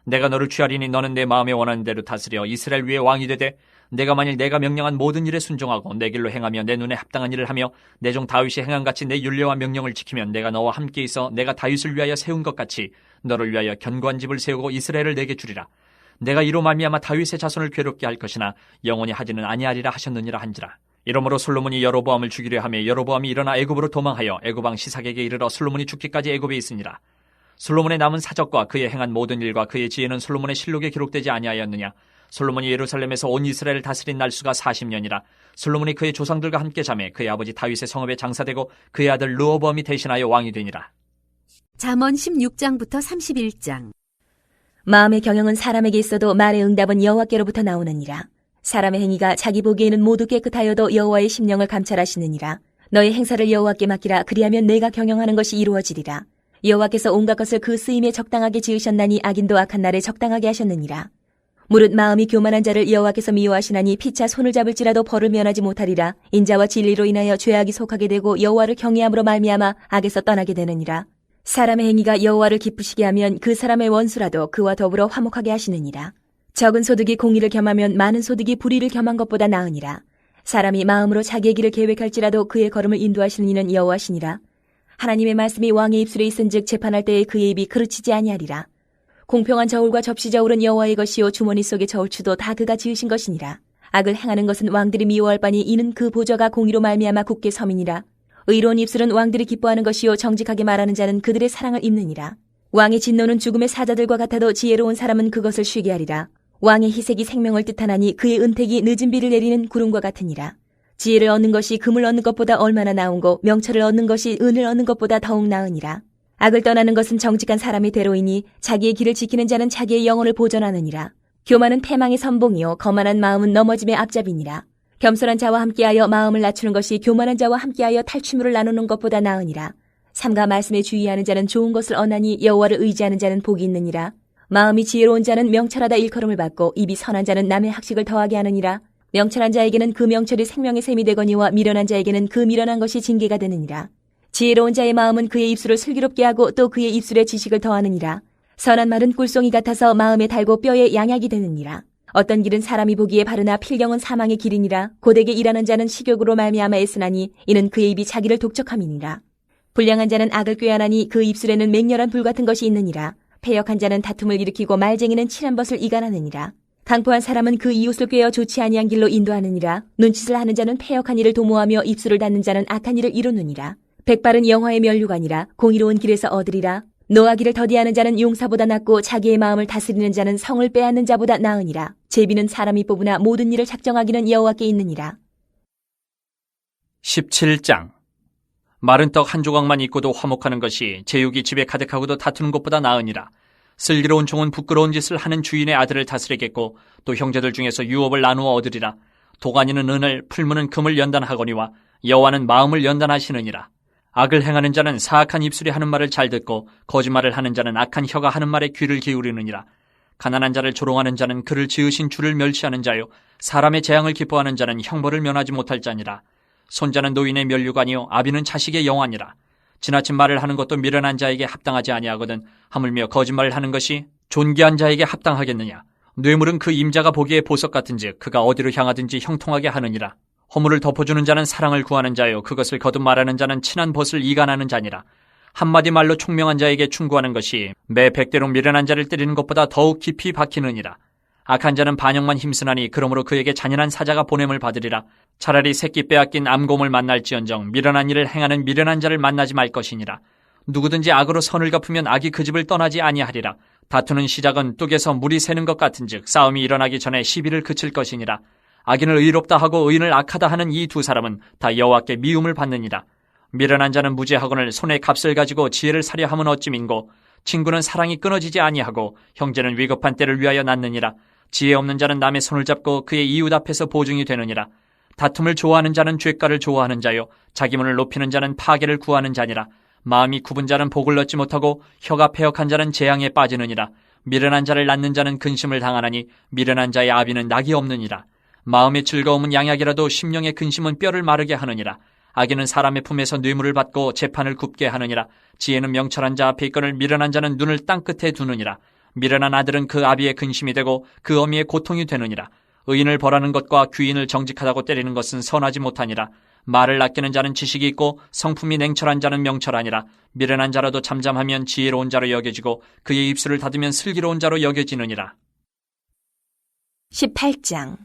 내가 너를 취하리니 너는 내 마음에 원하는 대로 다스려 이스라엘 위에 왕이 되되 내가 만일 내가 명령한 모든 일에 순종하고 내 길로 행하며 내 눈에 합당한 일을 하며 내 종 다윗이 행한 같이 내 율례와 명령을 지키면 내가 너와 함께 있어 내가 다윗을 위하여 세운 것 같이 너를 위하여 견고한 집을 세우고 이스라엘을 내게 주리라. 내가 이로 말미암아 다윗의 자손을 괴롭게 할 것이나 영원히 하지는 아니하리라 하셨느니라 한지라. 이러므로 솔로몬이 여로보암을 죽이려 하며 여로보암이 일어나 애굽으로 도망하여 애굽 왕 시삭에게 이르러 솔로몬이 죽기까지 애굽에 있으니라. 솔로몬의 남은 사적과 그의 행한 모든 일과 그의 지혜는 솔로몬의 실록에 기록되지 아니하였느냐. 솔로몬이 예루살렘에서 온 이스라엘을 다스린 날수가 40년이라. 솔로몬이 그의 조상들과 함께 자매 그의 아버지 다윗의 성읍에 장사되고 그의 아들 르호보암이 대신하여 왕이 되니라. 잠언 16장부터 31장. 마음의 경영은 사람에게 있어도 말의 응답은 여호와께로부터 나오느니라. 사람의 행위가 자기 보기에는 모두 깨끗하여도 여호와의 심령을 감찰하시느니라. 너의 행사를 여호와께 맡기라. 그리하면 내가 경영하는 것이 이루어지리라. 여호와께서 온갖 것을 그 쓰임에 적당하게 지으셨나니 악인도 악한 날에 적당하게 하셨느니라. 무릇 마음이 교만한 자를 여호와께서 미워하시나니 피차 손을 잡을지라도 벌을 면하지 못하리라. 인자와 진리로 인하여 죄악이 속하게 되고 여호와를 경외함으로 말미암아 악에서 떠나게 되느니라. 사람의 행위가 여호와를 기쁘시게 하면 그 사람의 원수라도 그와 더불어 화목하게 하시느니라. 적은 소득이 공의를 겸하면 많은 소득이 불의를 겸한 것보다 나으니라. 사람이 마음으로 자기의 길을 계획할지라도 그의 걸음을 인도하시는 이는 여호와시니라. 하나님의 말씀이 왕의 입술에 있은즉 재판할 때에 그의 입이 그르치지 아니하리라. 공평한 저울과 접시 저울은 여호와의 것이요 주머니 속의 저울추도 다 그가 지으신 것이니라. 악을 행하는 것은 왕들이 미워할 바니 이는 그 보좌가 공의로 말미암아 굳게 섬이니라. 의로운 입술은 왕들이 기뻐하는 것이요 정직하게 말하는 자는 그들의 사랑을 입느니라. 왕의 진노는 죽음의 사자들과 같아도 지혜로운 사람은 그것을 쉬게 하리라. 왕의 희색이 생명을 뜻하나니 그의 은택이 늦은 비를 내리는 구름과 같으니라. 지혜를 얻는 것이 금을 얻는 것보다 얼마나 나은고 명철을 얻는 것이 은을 얻는 것보다 더욱 나으니라. 악을 떠나는 것은 정직한 사람의 대로이니 자기의 길을 지키는 자는 자기의 영혼을 보존하느니라. 교만은 패망의 선봉이요 거만한 마음은 넘어짐의 앞잡이니라. 겸손한 자와 함께하여 마음을 낮추는 것이 교만한 자와 함께하여 탈취물을 나누는 것보다 나으니라. 삼가 말씀에 주의하는 자는 좋은 것을 얻나니 여호와를 의지하는 자는 복이 있느니라. 마음이 지혜로운 자는 명철하다 일컬음을 받고 입이 선한 자는 남의 학식을 더하게 하느니라. 명철한 자에게는 그 명철이 생명의 샘이 되거니와 미련한 자에게는 그 미련한 것이 징계가 되느니라. 지혜로운 자의 마음은 그의 입술을 슬기롭게 하고 또 그의 입술에 지식을 더하느니라. 선한 말은 꿀송이 같아서 마음에 달고 뼈에 양약이 되느니라. 어떤 길은 사람이 보기에 바르나 필경은 사망의 길이니라. 고되게 일하는 자는 식욕으로 말미암아 애쓰나니 이는 그의 입이 자기를 독촉함이니라. 불량한 자는 악을 꾀하나니 그 입술에는 맹렬한 불 같은 것이 있느니라. 패역한 자는 다툼을 일으키고 말쟁이는 친한 벗을 이간하느니라. 강포한 사람은 그 이웃을 꾀어 좋지 아니한 길로 인도하느니라. 눈짓을 하는 자는 패역한 일을 도모하며 입술을 닫는 자는 악한 일을 이루느니라. 백발은 영화의 면류관이라. 공의로운 길에서 얻으리라. 노하기를 더디하는 자는 용사보다 낫고 자기의 마음을 다스리는 자는 성을 빼앗는 자보다 나으니라. 제비는 사람이 뽑으나 모든 일을 작정하기는 여호와께 있느니라. 17장. 마른 떡 한 조각만 있고도 화목하는 것이 제육이 집에 가득하고도 다투는 것보다 나으니라. 슬기로운 종은 부끄러운 짓을 하는 주인의 아들을 다스리겠고 또 형제들 중에서 유업을 나누어 얻으리라. 도가니는 은을, 풀무는 금을 연단하거니와 여호와는 마음을 연단하시느니라. 악을 행하는 자는 사악한 입술이 하는 말을 잘 듣고 거짓말을 하는 자는 악한 혀가 하는 말에 귀를 기울이느니라. 가난한 자를 조롱하는 자는 그를 지으신 주를 멸시하는 자요 사람의 재앙을 기뻐하는 자는 형벌을 면하지 못할 자니라. 손자는 노인의 면류관이요 아비는 자식의 영화니라. 지나친 말을 하는 것도 미련한 자에게 합당하지 아니하거든 하물며 거짓말을 하는 것이 존귀한 자에게 합당하겠느냐. 뇌물은 그 임자가 보기에 보석 같은즉 그가 어디로 향하든지 형통하게 하느니라. 허물을 덮어주는 자는 사랑을 구하는 자요 그것을 거듭 말하는 자는 친한 벗을 이간하는 자니라. 한마디 말로 총명한 자에게 충고하는 것이 매 100대로 미련한 자를 때리는 것보다 더욱 깊이 박히느니라. 악한 자는 반역만 힘쓰나니 그러므로 그에게 잔인한 사자가 보냄을 받으리라. 차라리 새끼 빼앗긴 암곰을 만날지언정 미련한 일을 행하는 미련한 자를 만나지 말 것이니라. 누구든지 악으로 선을 갚으면 악이 그 집을 떠나지 아니하리라. 다투는 시작은 뚝에서 물이 새는 것 같은즉 싸움이 일어나기 전에 시비를 그칠 것이니라. 악인을 의롭다 하고 의인을 악하다 하는 이 두 사람은 다 여호와께 미움을 받느니라. 미련한 자는 무죄하거늘 손에 값을 가지고 지혜를 사려 함은 어찌민고 친구는 사랑이 끊어지지 아니하고 형제는 위급한 때를 위하여 낳느니라. 지혜 없는 자는 남의 손을 잡고 그의 이웃 앞에서 보증이 되느니라. 다툼을 좋아하는 자는 죄가를 좋아하는 자요 자기 문을 높이는 자는 파괴를 구하는 자니라. 마음이 굽은 자는 복을 얻지 못하고 혀가 패역한 자는 재앙에 빠지느니라. 미련한 자를 낳는 자는 근심을 당하나니 미련한 자의 아비는 낙이 없느니라. 마음의 즐거움은 양약이라도 심령의 근심은 뼈를 마르게 하느니라. 악인은 사람의 품에서 뇌물을 받고 재판을 굽게 하느니라. 지혜는 명철한 자 앞에 있거늘 미련한 자는 눈을 땅끝에 두느니라. 미련한 아들은 그 아비의 근심이 되고 그 어미의 고통이 되느니라. 의인을 벌하는 것과 귀인을 정직하다고 때리는 것은 선하지 못하니라. 말을 아끼는 자는 지식이 있고 성품이 냉철한 자는 명철하니라. 미련한 자라도 잠잠하면 지혜로운 자로 여겨지고 그의 입술을 닫으면 슬기로운 자로 여겨지느니라. 18장.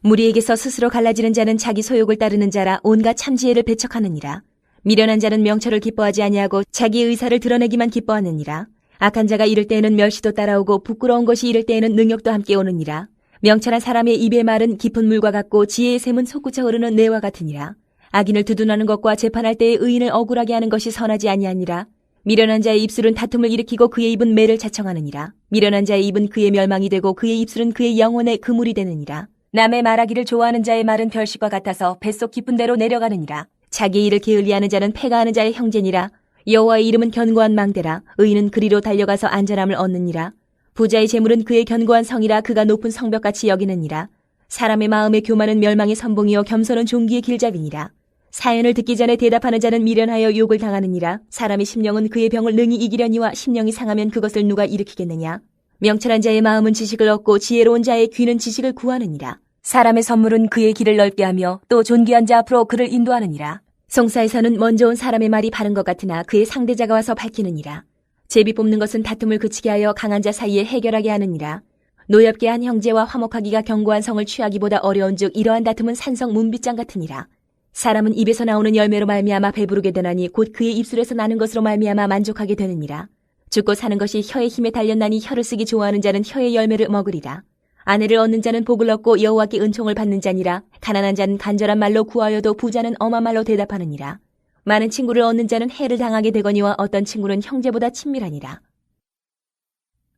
무리에게서 스스로 갈라지는 자는 자기 소욕을 따르는 자라 온갖 참지혜를 배척하느니라. 미련한 자는 명철을 기뻐하지 아니하고 자기 의사를 드러내기만 기뻐하느니라. 악한 자가 이를 때에는 멸시도 따라오고 부끄러운 것이 이를 때에는 능욕도 함께 오느니라. 명철한 사람의 입의 말은 깊은 물과 같고 지혜의 샘은 솟구쳐 흐르는 내와 같으니라. 악인을 두둔하는 것과 재판할 때의 의인을 억울하게 하는 것이 선하지 아니하니라. 미련한 자의 입술은 다툼을 일으키고 그의 입은 매를 자청하느니라. 미련한 자의 입은 그의 멸망이 되고 그의 입술은 그의 영혼의 그물이 되느니라. 남의 말하기를 좋아하는 자의 말은 별식과 같아서 뱃속 깊은 데로 내려가느니라. 자기 일을 게을리하는 자는 패가 하는 자의 형제니라. 여호와의 이름은 견고한 망대라. 의인은 그리로 달려가서 안전함을 얻느니라. 부자의 재물은 그의 견고한 성이라. 그가 높은 성벽같이 여기느니라. 사람의 마음의 교만은 멸망의 선봉이요 겸손은 종기의 길잡이니라. 사연을 듣기 전에 대답하는 자는 미련하여 욕을 당하느니라. 사람의 심령은 그의 병을 능히 이기려니와 심령이 상하면 그것을 누가 일으키겠느냐. 명철한 자의 마음은 지식을 얻고 지혜로운 자의 귀는 지식을 구하느니라. 사람의 선물은 그의 길을 넓게 하며 또 존귀한 자 앞으로 그를 인도하느니라. 송사에서는 먼저 온 사람의 말이 바른 것 같으나 그의 상대자가 와서 밝히느니라. 제비 뽑는 것은 다툼을 그치게 하여 강한 자 사이에 해결하게 하느니라. 노엽게 한 형제와 화목하기가 견고한 성을 취하기보다 어려운즉 이러한 다툼은 산성 문빗장 같으니라. 사람은 입에서 나오는 열매로 말미암아 배부르게 되나니 곧 그의 입술에서 나는 것으로 말미암아 만족하게 되느니라. 죽고 사는 것이 혀의 힘에 달렸나니 혀를 쓰기 좋아하는 자는 혀의 열매를 먹으리라. 아내를 얻는 자는 복을 얻고 여호와께 은총을 받는 자니라. 가난한 자는 간절한 말로 구하여도 부자는 엄한 말로 대답하느니라. 많은 친구를 얻는 자는 해를 당하게 되거니와 어떤 친구는 형제보다 친밀하니라.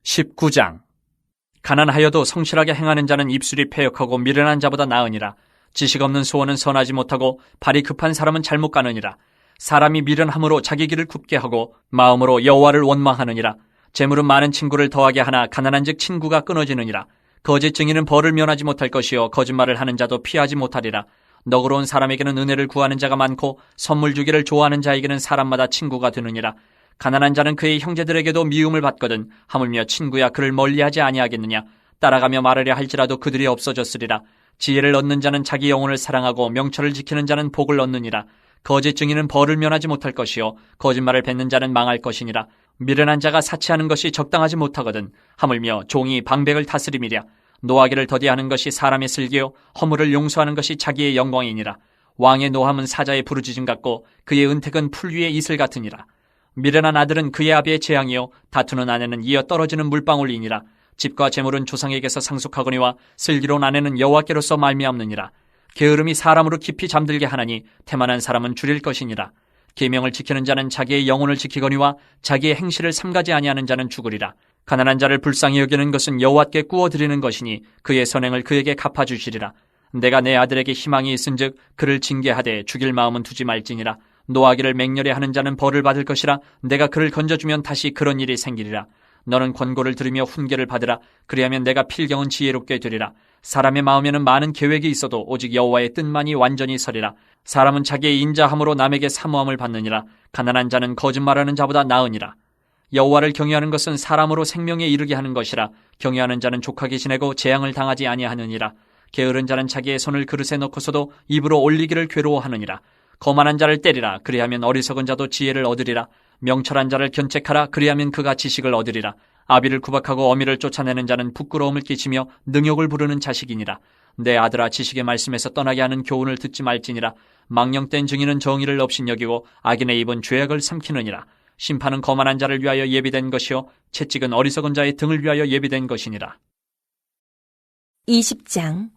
19장. 가난하여도 성실하게 행하는 자는 입술이 패역하고 미련한 자보다 나으니라. 지식 없는 소원은 선하지 못하고 발이 급한 사람은 잘못 가느니라. 사람이 미련함으로 자기 길을 굽게 하고 마음으로 여호와를 원망하느니라. 재물은 많은 친구를 더하게 하나 가난한즉 친구가 끊어지느니라. 거짓 증인은 벌을 면하지 못할 것이요 거짓말을 하는 자도 피하지 못하리라. 너그러운 사람에게는 은혜를 구하는 자가 많고 선물 주기를 좋아하는 자에게는 사람마다 친구가 되느니라. 가난한 자는 그의 형제들에게도 미움을 받거든 하물며 친구야 그를 멀리하지 아니하겠느냐. 따라가며 말하려 할지라도 그들이 없어졌으리라. 지혜를 얻는 자는 자기 영혼을 사랑하고 명철을 지키는 자는 복을 얻느니라. 거짓 증인은 벌을 면하지 못할 것이요 거짓말을 뱉는 자는 망할 것이니라. 미련한 자가 사치하는 것이 적당하지 못하거든 하물며 종이 방백을 다스림이랴. 노하기를 더디하는 것이 사람의 슬기요 허물을 용서하는 것이 자기의 영광이니라. 왕의 노함은 사자의 부르짖음 같고 그의 은택은 풀 위의 이슬 같으니라. 미련한 아들은 그의 아비의 재앙이요 다투는 아내는 이어 떨어지는 물방울이니라. 집과 재물은 조상에게서 상속하거니와 슬기로운 아내는 여호와께로서 말미암느니라. 게으름이 사람으로 깊이 잠들게 하나니 태만한 사람은 줄일 것이니라. 계명을 지키는 자는 자기의 영혼을 지키거니와 자기의 행실을 삼가지 아니하는 자는 죽으리라. 가난한 자를 불쌍히 여기는 것은 여호와께 구워드리는 것이니 그의 선행을 그에게 갚아주시리라. 내가 내 아들에게 희망이 있은즉 그를 징계하되 죽일 마음은 두지 말지니라. 노하기를 맹렬히 하는 자는 벌을 받을 것이라. 내가 그를 건져주면 다시 그런 일이 생기리라. 너는 권고를 들으며 훈계를 받으라. 그리하면 내가 필경은 지혜롭게 되리라. 사람의 마음에는 많은 계획이 있어도 오직 여호와의 뜻만이 완전히 서리라. 사람은 자기의 인자함으로 남에게 사모함을 받느니라. 가난한 자는 거짓말하는 자보다 나으니라. 여호와를 경외하는 것은 사람으로 생명에 이르게 하는 것이라. 경외하는 자는 족하게 지내고 재앙을 당하지 아니하느니라. 게으른 자는 자기의 손을 그릇에 넣고서도 입으로 올리기를 괴로워하느니라. 거만한 자를 때리라. 그리하면 어리석은 자도 지혜를 얻으리라. 명철한 자를 견책하라. 그리하면 그가 지식을 얻으리라. 아비를 구박하고 어미를 쫓아내는 자는 부끄러움을 끼치며 능욕을 부르는 자식이니라. 내 아들아 지식의 말씀에서 떠나게 하는 교훈을 듣지 말지니라. 망령된 증인은 정의를 업신여기고 악인의 입은 죄악을 삼키느니라. 심판은 거만한 자를 위하여 예비된 것이요 채찍은 어리석은 자의 등을 위하여 예비된 것이니라. 20장.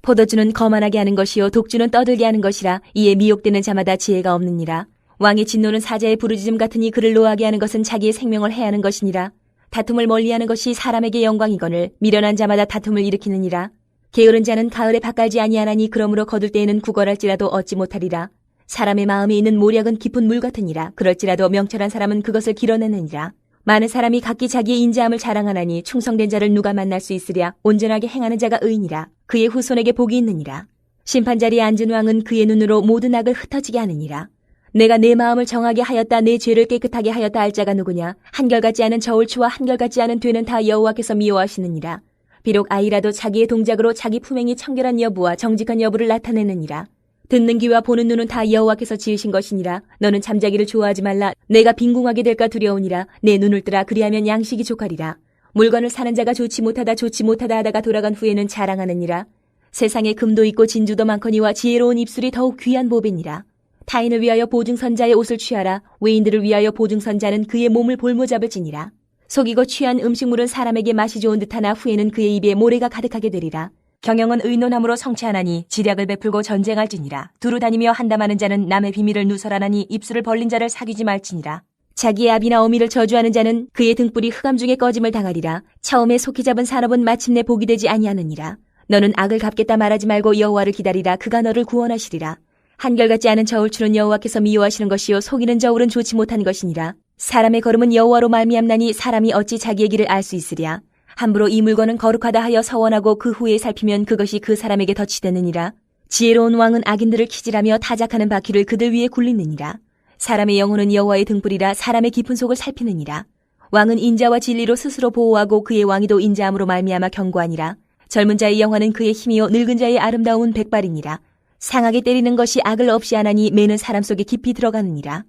포도주는 거만하게 하는 것이요 독주는 떠들게 하는 것이라. 이에 미혹되는 자마다 지혜가 없느니라. 왕의 진노는 사자의 부르짖음 같으니 그를 노하게 하는 것은 자기의 생명을 해하는 것이니라. 다툼을 멀리하는 것이 사람에게 영광이거늘 미련한 자마다 다툼을 일으키느니라. 게으른 자는 가을에 밭갈지 아니하나니 그러므로 거둘 때에는 구걸할지라도 얻지 못하리라. 사람의 마음에 있는 모략은 깊은 물 같으니라. 그럴지라도 명철한 사람은 그것을 길어내느니라. 많은 사람이 각기 자기의 인자함을 자랑하나니 충성된 자를 누가 만날 수 있으랴. 온전하게 행하는 자가 의인이라. 그의 후손에게 복이 있느니라. 심판자리에 앉은 왕은 그의 눈으로 모든 악을 흩어지게 하느니라. 내가 내 마음을 정하게 하였다. 내 죄를 깨끗하게 하였다 할 자가 누구냐. 한결같지 않은 저울추와 한결같지 않은 되는 다 여호와께서 미워하시느니라. 비록 아이라도 자기의 동작으로 자기 품행이 청결한 여부와 정직한 여부를 나타내느니라. 듣는 귀와 보는 눈은 다 여호와께서 지으신 것이니라. 너는 잠자기를 좋아하지 말라. 내가 빈궁하게 될까 두려우니라. 내 눈을 뜨라. 그리하면 양식이 족하리라. 물건을 사는 자가 좋지 못하다 하다가 돌아간 후에는 자랑하느니라. 세상에 금도 있고 진주도 많거니와 지혜로운 입술이 더욱 귀한 보배니라. 타인을 위하여 보증선자의 옷을 취하라. 외인들을 위하여 보증선자는 그의 몸을 볼모잡을지니라. 속이고 취한 음식물은 사람에게 맛이 좋은 듯하나 후에는 그의 입에 모래가 가득하게 되리라. 경영은 의논함으로 성취하나니 지략을 베풀고 전쟁할지니라. 두루 다니며 한담하는 자는 남의 비밀을 누설하나니 입술을 벌린 자를 사귀지 말지니라. 자기의 아비나 어미를 저주하는 자는 그의 등불이 흑암 중에 꺼짐을 당하리라. 처음에 속히 잡은 산업은 마침내 복이 되지 아니하느니라. 너는 악을 갚겠다 말하지 말고 여호와를 기다리라. 그가 너를 구원하시리라. 한결같지 않은 저울추는 여호와께서 미워하시는 것이요 속이는 저울은 좋지 못한 것이니라. 사람의 걸음은 여호와로 말미암나니 사람이 어찌 자기의 길을 알 수 있으랴. 함부로 이 물건은 거룩하다 하여 서원하고 그 후에 살피면 그것이 그 사람에게 덫이 되느니라. 지혜로운 왕은 악인들을 키질하며 타작하는 바퀴를 그들 위에 굴리느니라. 사람의 영혼은 여호와의 등불이라. 사람의 깊은 속을 살피느니라. 왕은 인자와 진리로 스스로 보호하고 그의 왕위도 인자함으로 말미암아 견고하니라. 젊은 자의 영화는 그의 힘이요 늙은 자의 아름다움은 백발이니라. 상하게 때리는 것이 악을 없이 하나니 매는 사람 속에 깊이 들어가느니라.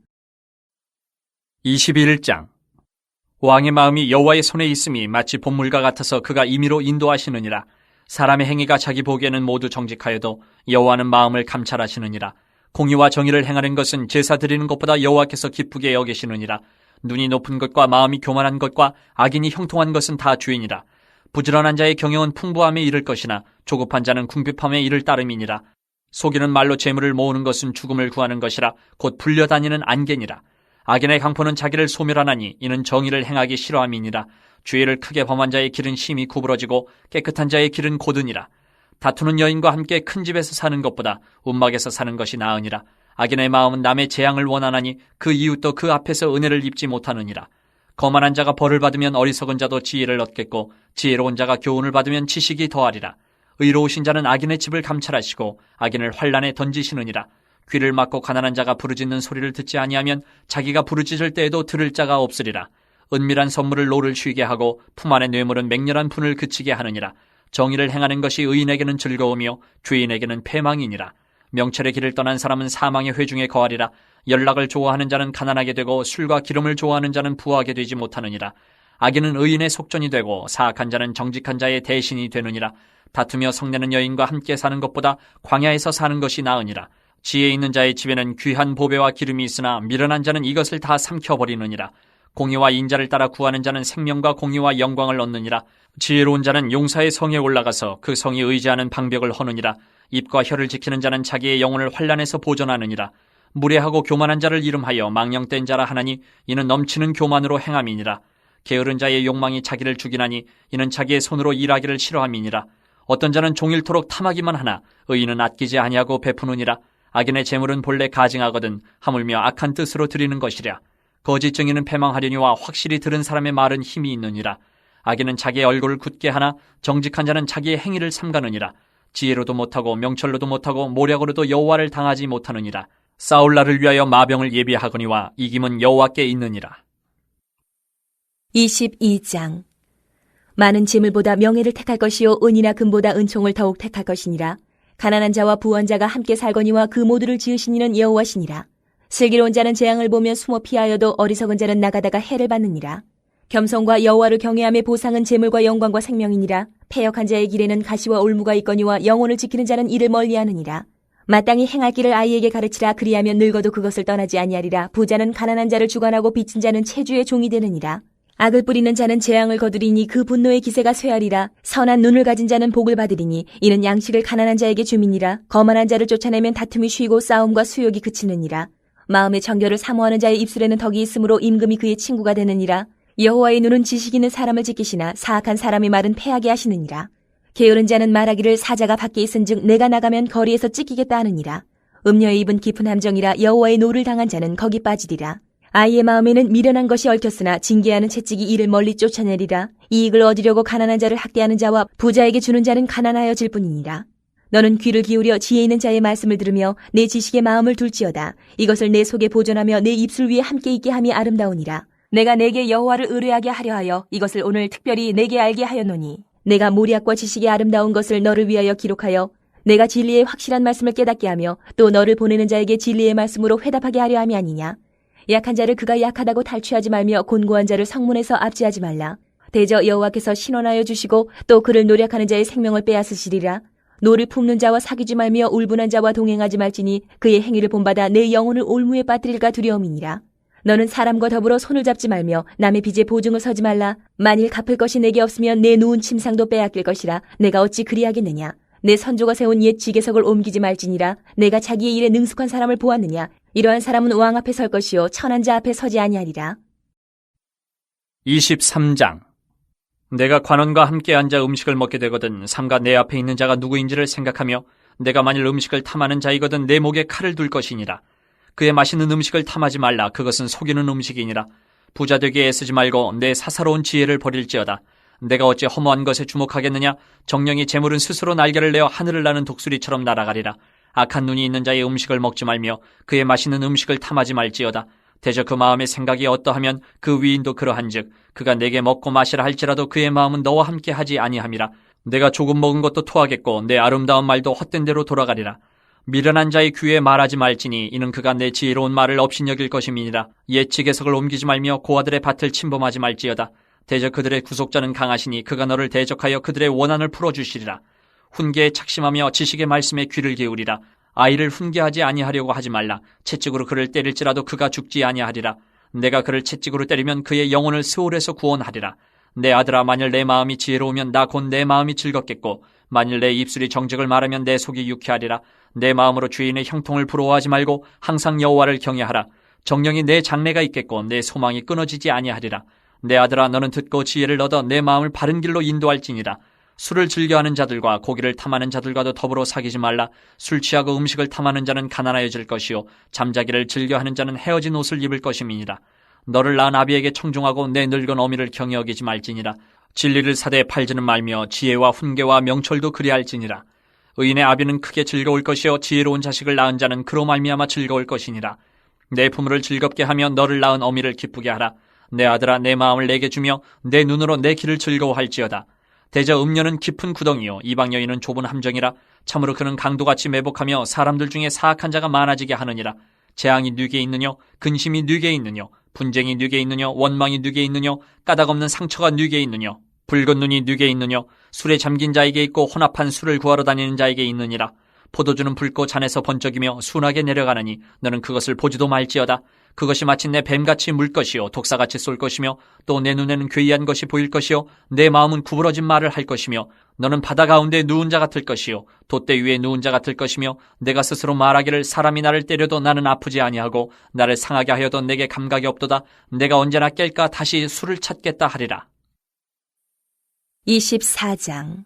21장. 왕의 마음이 여호와의 손에 있음이 마치 봇물과 같아서 그가 임의로 인도하시느니라. 사람의 행위가 자기 보기에는 모두 정직하여도 여호와는 마음을 감찰하시느니라. 공의와 정의를 행하는 것은 제사 드리는 것보다 여호와께서 기쁘게 여기시느니라. 눈이 높은 것과 마음이 교만한 것과 악인이 형통한 것은 다 주인이라. 부지런한 자의 경영은 풍부함에 이를 것이나 조급한 자는 궁핍함에 이를 따름이니라. 속이는 말로 재물을 모으는 것은 죽음을 구하는 것이라. 곧 불려다니는 안개니라. 악인의 강포는 자기를 소멸하나니 이는 정의를 행하기 싫어함이니라. 죄를 크게 범한 자의 길은 심히 구부러지고 깨끗한 자의 길은 고드니라. 다투는 여인과 함께 큰 집에서 사는 것보다 움막에서 사는 것이 나으니라. 악인의 마음은 남의 재앙을 원하나니 그 이웃도 그 앞에서 은혜를 입지 못하느니라. 거만한 자가 벌을 받으면 어리석은 자도 지혜를 얻겠고 지혜로운 자가 교훈을 받으면 지식이 더하리라. 의로우신 자는 악인의 집을 감찰하시고 악인을 환란에 던지시느니라. 귀를 막고 가난한 자가 부르짖는 소리를 듣지 아니하면 자기가 부르짖을 때에도 들을 자가 없으리라. 은밀한 선물을 노를 쉬게 하고 품 안의 뇌물은 맹렬한 분을 그치게 하느니라. 정의를 행하는 것이 의인에게는 즐거우며 죄인에게는 패망이니라. 명철의 길을 떠난 사람은 사망의 회중에 거하리라. 연락을 좋아하는 자는 가난하게 되고 술과 기름을 좋아하는 자는 부하게 되지 못하느니라. 악인은 의인의 속전이 되고 사악한 자는 정직한 자의 대신이 되느니라. 다투며 성내는 여인과 함께 사는 것보다 광야에서 사는 것이 나으니라. 지혜 있는 자의 집에는 귀한 보배와 기름이 있으나 미련한 자는 이것을 다 삼켜버리느니라. 공의와 인자를 따라 구하는 자는 생명과 공의와 영광을 얻느니라. 지혜로운 자는 용사의 성에 올라가서 그 성이 의지하는 방벽을 허느니라. 입과 혀를 지키는 자는 자기의 영혼을 환란에서 보존하느니라. 무례하고 교만한 자를 이름하여 망령된 자라 하나니 이는 넘치는 교만으로 행함이니라. 게으른 자의 욕망이 자기를 죽이나니 이는 자기의 손으로 일하기를 싫어함이니라. 어떤 자는 종일토록 탐하기만 하나 의인은 아끼지 아니하고 베푸느니라. 악인의 재물은 본래 가증하거든 하물며 악한 뜻으로 드리는 것이랴. 거짓 증인은 패망하려니와 확실히 들은 사람의 말은 힘이 있느니라. 악인은 자기의 얼굴을 굳게 하나 정직한 자는 자기의 행위를 삼가느니라. 지혜로도 못하고 명철로도 못하고 모략으로도 여호와를 당하지 못하느니라. 싸울 날을 위하여 마병을 예비하거니와 이김은 여호와께 있느니라. 22장. 많은 재물보다 명예를 택할 것이요 은이나 금보다 은총을 더욱 택할 것이니라. 가난한 자와 부한 자가 함께 살거니와 그 모두를 지으신 이는 여호와시니라. 슬기로운 자는 재앙을 보면 숨어 피하여도 어리석은 자는 나가다가 해를 받느니라. 겸손과 여호와를 경외함의 보상은 재물과 영광과 생명이니라. 패역한 자의 길에는 가시와 올무가 있거니와 영혼을 지키는 자는 이를 멀리하느니라. 마땅히 행할 길을 아이에게 가르치라. 그리하면 늙어도 그것을 떠나지 아니하리라. 부자는 가난한 자를 주관하고 빚진 자는 체주의 종이 되느니라. 악을 뿌리는 자는 재앙을 거두리니 그 분노의 기세가 쇠하리라. 선한 눈을 가진 자는 복을 받으리니 이는 양식을 가난한 자에게 주민이라. 거만한 자를 쫓아내면 다툼이 쉬고 싸움과 수욕이 그치느니라. 마음의 정결을 사모하는 자의 입술에는 덕이 있으므로 임금이 그의 친구가 되느니라. 여호와의 눈은 지식 있는 사람을 지키시나 사악한 사람의 말은 패하게 하시느니라. 게으른 자는 말하기를 사자가 밖에 있은즉 내가 나가면 거리에서 찢기겠다 하느니라. 음녀의 입은 깊은 함정이라. 여호와의 노를 당한 자는 거기 빠지리라. 아이의 마음에는 미련한 것이 얽혔으나 징계하는 채찍이 이를 멀리 쫓아내리라. 이익을 얻으려고 가난한 자를 학대하는 자와 부자에게 주는 자는 가난하여질 뿐이니라. 너는 귀를 기울여 지혜 있는 자의 말씀을 들으며 내 지식의 마음을 둘지어다. 이것을 내 속에 보존하며 내 입술 위에 함께 있게 함이 아름다우니라. 내가 내게 여호와를 의뢰하게 하려 하여 이것을 오늘 특별히 내게 알게 하였노니 내가 모략과 지식의 아름다운 것을 너를 위하여 기록하여 내가 진리의 확실한 말씀을 깨닫게 하며 또 너를 보내는 자에게 진리의 말씀으로 회답하게 하려 함이 아니냐. 약한 자를 그가 약하다고 탈취하지 말며 곤고한 자를 성문에서 압제하지 말라. 대저 여호와께서 신원하여 주시고 또 그를 노력하는 자의 생명을 빼앗으시리라. 노를 품는 자와 사귀지 말며 울분한 자와 동행하지 말지니 그의 행위를 본받아 내 영혼을 올무에 빠뜨릴까 두려움이니라. 너는 사람과 더불어 손을 잡지 말며 남의 빚에 보증을 서지 말라. 만일 갚을 것이 내게 없으면 내 누운 침상도 빼앗길 것이라. 내가 어찌 그리하겠느냐. 내 선조가 세운 옛 지계석을 옮기지 말지니라. 내가 자기의 일에 능숙한 사람을 보았느냐. 이러한 사람은 왕 앞에 설 것이요 천한 자 앞에 서지 아니하리라. 23장. 내가 관원과 함께 앉아 음식을 먹게 되거든 삼가 내 앞에 있는 자가 누구인지를 생각하며 내가 만일 음식을 탐하는 자이거든 내 목에 칼을 둘 것이니라. 그의 맛있는 음식을 탐하지 말라. 그것은 속이는 음식이니라. 부자 되기에 애쓰지 말고 내 사사로운 지혜를 버릴지어다. 내가 어찌 허무한 것에 주목하겠느냐. 정령이 재물은 스스로 날개를 내어 하늘을 나는 독수리처럼 날아가리라. 악한 눈이 있는 자의 음식을 먹지 말며 그의 맛있는 음식을 탐하지 말지어다. 대저 그 마음의 생각이 어떠하면 그 위인도 그러한즉 그가 내게 먹고 마시라 할지라도 그의 마음은 너와 함께 하지 아니함이라. 내가 조금 먹은 것도 토하겠고 내 아름다운 말도 헛된 대로 돌아가리라. 미련한 자의 귀에 말하지 말지니 이는 그가 내 지혜로운 말을 업신여길 것임이니라. 옛 지계석을 옮기지 말며 고아들의 밭을 침범하지 말지어다. 대저 그들의 구속자는 강하시니 그가 너를 대적하여 그들의 원한을 풀어주시리라. 훈계에 착심하며 지식의 말씀에 귀를 기울이라. 아이를 훈계하지 아니하려고 하지 말라. 채찍으로 그를 때릴지라도 그가 죽지 아니하리라. 내가 그를 채찍으로 때리면 그의 영혼을 스올에서 구원하리라. 내 아들아, 만일 내 마음이 지혜로우면 나 곧 내 마음이 즐겁겠고 만일 내 입술이 정직을 말하면 내 속이 유쾌하리라. 내 마음으로 주인의 형통을 부러워하지 말고 항상 여호와를 경외하라. 정령이 내 장래가 있겠고 내 소망이 끊어지지 아니하리라. 내 아들아, 너는 듣고 지혜를 얻어 내 마음을 바른 길로 인도할지니라. 술을 즐겨하는 자들과 고기를 탐하는 자들과도 더불어 사귀지 말라. 술 취하고 음식을 탐하는 자는 가난하여질 것이요 잠자기를 즐겨하는 자는 헤어진 옷을 입을 것임이니라. 너를 낳은 아비에게 청종하고 내 늙은 어미를 경히 여기지 말지니라. 진리를 사대에 팔지는 말며 지혜와 훈계와 명철도 그리할지니라. 의인의 아비는 크게 즐거울 것이요 지혜로운 자식을 낳은 자는 그로 말미암아 즐거울 것이니라. 내 부모를 즐겁게 하며 너를 낳은 어미를 기쁘게 하라. 내 아들아, 내 마음을 내게 주며 내 눈으로 내 길을 즐거워할지어다. 대저 음녀는 깊은 구덩이요 이방 여인은 좁은 함정이라. 참으로 그는 강도같이 매복하며 사람들 중에 사악한 자가 많아지게 하느니라. 재앙이 뉘게 있느뇨 근심이 뉘게 있느뇨 분쟁이 뉘게 있느뇨 원망이 뉘게 있느뇨 까닭없는 상처가 뉘게 있느뇨 붉은 눈이 뉘게 있느뇨 술에 잠긴 자에게 있고 혼합한 술을 구하러 다니는 자에게 있느니라. 포도주는 붉고 잔에서 번쩍이며 순하게 내려가느니 너는 그것을 보지도 말지어다. 그것이 마침내 뱀같이 물 것이요 독사같이 쏠 것이며 또 내 눈에는 괴이한 것이 보일 것이요 내 마음은 구부러진 말을 할 것이며 너는 바다 가운데 누운 자 같을 것이요 돛대 위에 누운 자 같을 것이며 내가 스스로 말하기를 사람이 나를 때려도 나는 아프지 아니하고 나를 상하게 하여도 내게 감각이 없도다. 내가 언제나 깰까 다시 술을 찾겠다 하리라. 24장.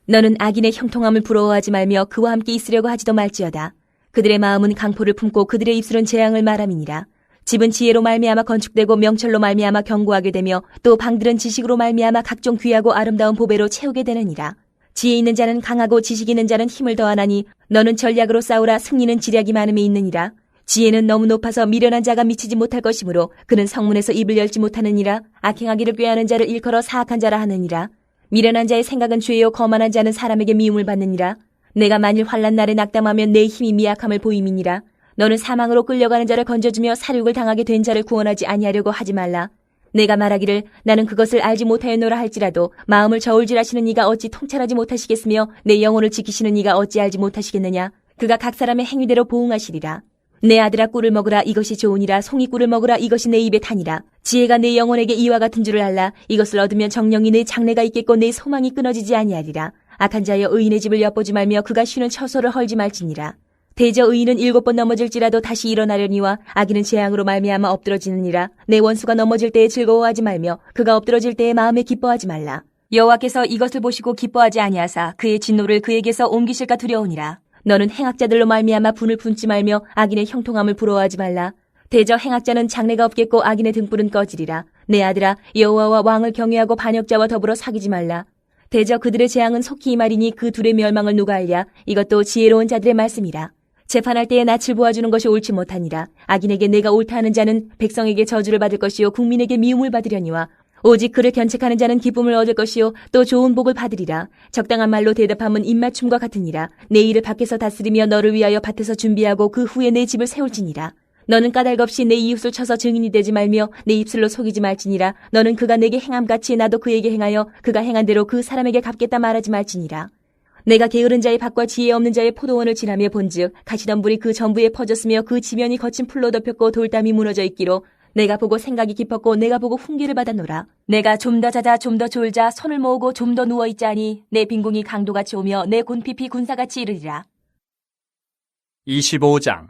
너는 악인의 형통함을 부러워하지 말며 그와 함께 있으려고 하지도 말지어다. 그들의 마음은 강포를 품고 그들의 입술은 재앙을 말함이니라. 집은 지혜로 말미암아 건축되고 명철로 말미암아 견고하게 되며 또 방들은 지식으로 말미암아 각종 귀하고 아름다운 보배로 채우게 되느니라. 지혜 있는 자는 강하고 지식 있는 자는 힘을 더하나니 너는 전략으로 싸우라. 승리는 지략이 많음에 있느니라. 지혜는 너무 높아서 미련한 자가 미치지 못할 것이므로 그는 성문에서 입을 열지 못하느니라. 악행하기를 꾀하는 자를 일컬어 사악한 자라 하느니라. 미련한 자의 생각은 죄요 거만한 자는 사람에게 미움을 받느니라. 내가 만일 환난 날에 낙담하면 내 힘이 미약함을 보임이니라. 너는 사망으로 끌려가는 자를 건져주며 살육을 당하게 된 자를 구원하지 아니하려고 하지 말라. 내가 말하기를 나는 그것을 알지 못하였노라 할지라도 마음을 저울질하시는 이가 어찌 통찰하지 못하시겠으며 내 영혼을 지키시는 이가 어찌 알지 못하시겠느냐. 그가 각 사람의 행위대로 보응하시리라. 내 아들아, 꿀을 먹으라. 이것이 좋으니라. 송이꿀을 먹으라. 이것이 내 입에 타니라. 지혜가 내 영혼에게 이와 같은 줄을 알라. 이것을 얻으면 정령이 내 장래가 있겠고 내 소망이 끊어지지 아니하리라. 악한 자여, 의인의 집을 엿보지 말며 그가 쉬는 처소를 헐지 말지니라. 대저 의인은 7번 넘어질지라도 다시 일어나려니와 악인은 재앙으로 말미암아 엎드러지느니라. 내 원수가 넘어질 때에 즐거워하지 말며 그가 엎드러질 때에 마음에 기뻐하지 말라. 여호와께서 이것을 보시고 기뻐하지 아니하사 그의 진노를 그에게서 옮기실까 두려우니라. 너는 행악자들로 말미암아 분을 품지 말며 악인의 형통함을 부러워하지 말라. 대저 행악자는 장래가 없겠고 악인의 등불은 꺼지리라. 내 아들아, 여호와와 왕을 경외하고 반역자와 더불어 사귀지 말라. 대저 그들의 재앙은 속히 임하리니 그 둘의 멸망을 누가 알랴. 이것도 지혜로운 자들의 말씀이라. 재판할 때에 낯을 보아주는 것이 옳지 못하니라. 악인에게 내가 옳다 하는 자는 백성에게 저주를 받을 것이요 국민에게 미움을 받으려니와 오직 그를 견책하는 자는 기쁨을 얻을 것이요 또 좋은 복을 받으리라. 적당한 말로 대답함은 입맞춤과 같으니라. 내 일을 밖에서 다스리며 너를 위하여 밭에서 준비하고 그 후에 내 집을 세울지니라. 너는 까닭 없이 내 이웃을 쳐서 증인이 되지 말며 내 입술로 속이지 말지니라. 너는 그가 내게 행함같이 나도 그에게 행하여 그가 행한 대로 그 사람에게 갚겠다 말하지 말지니라. 내가 게으른 자의 밭과 지혜 없는 자의 포도원을 지나며 본즉 가시덤불이 그 전부에 퍼졌으며 그 지면이 거친 풀로 덮였고 돌담이 무너져 있기로 내가 보고 생각이 깊었고 내가 보고 훈계를 받았노라. 내가 좀 더 자자 좀 더 졸자 손을 모으고 좀 더 누워있자니 내 빈궁이 강도같이 오며 내 곤핍이 군사같이 이르리라. 25장.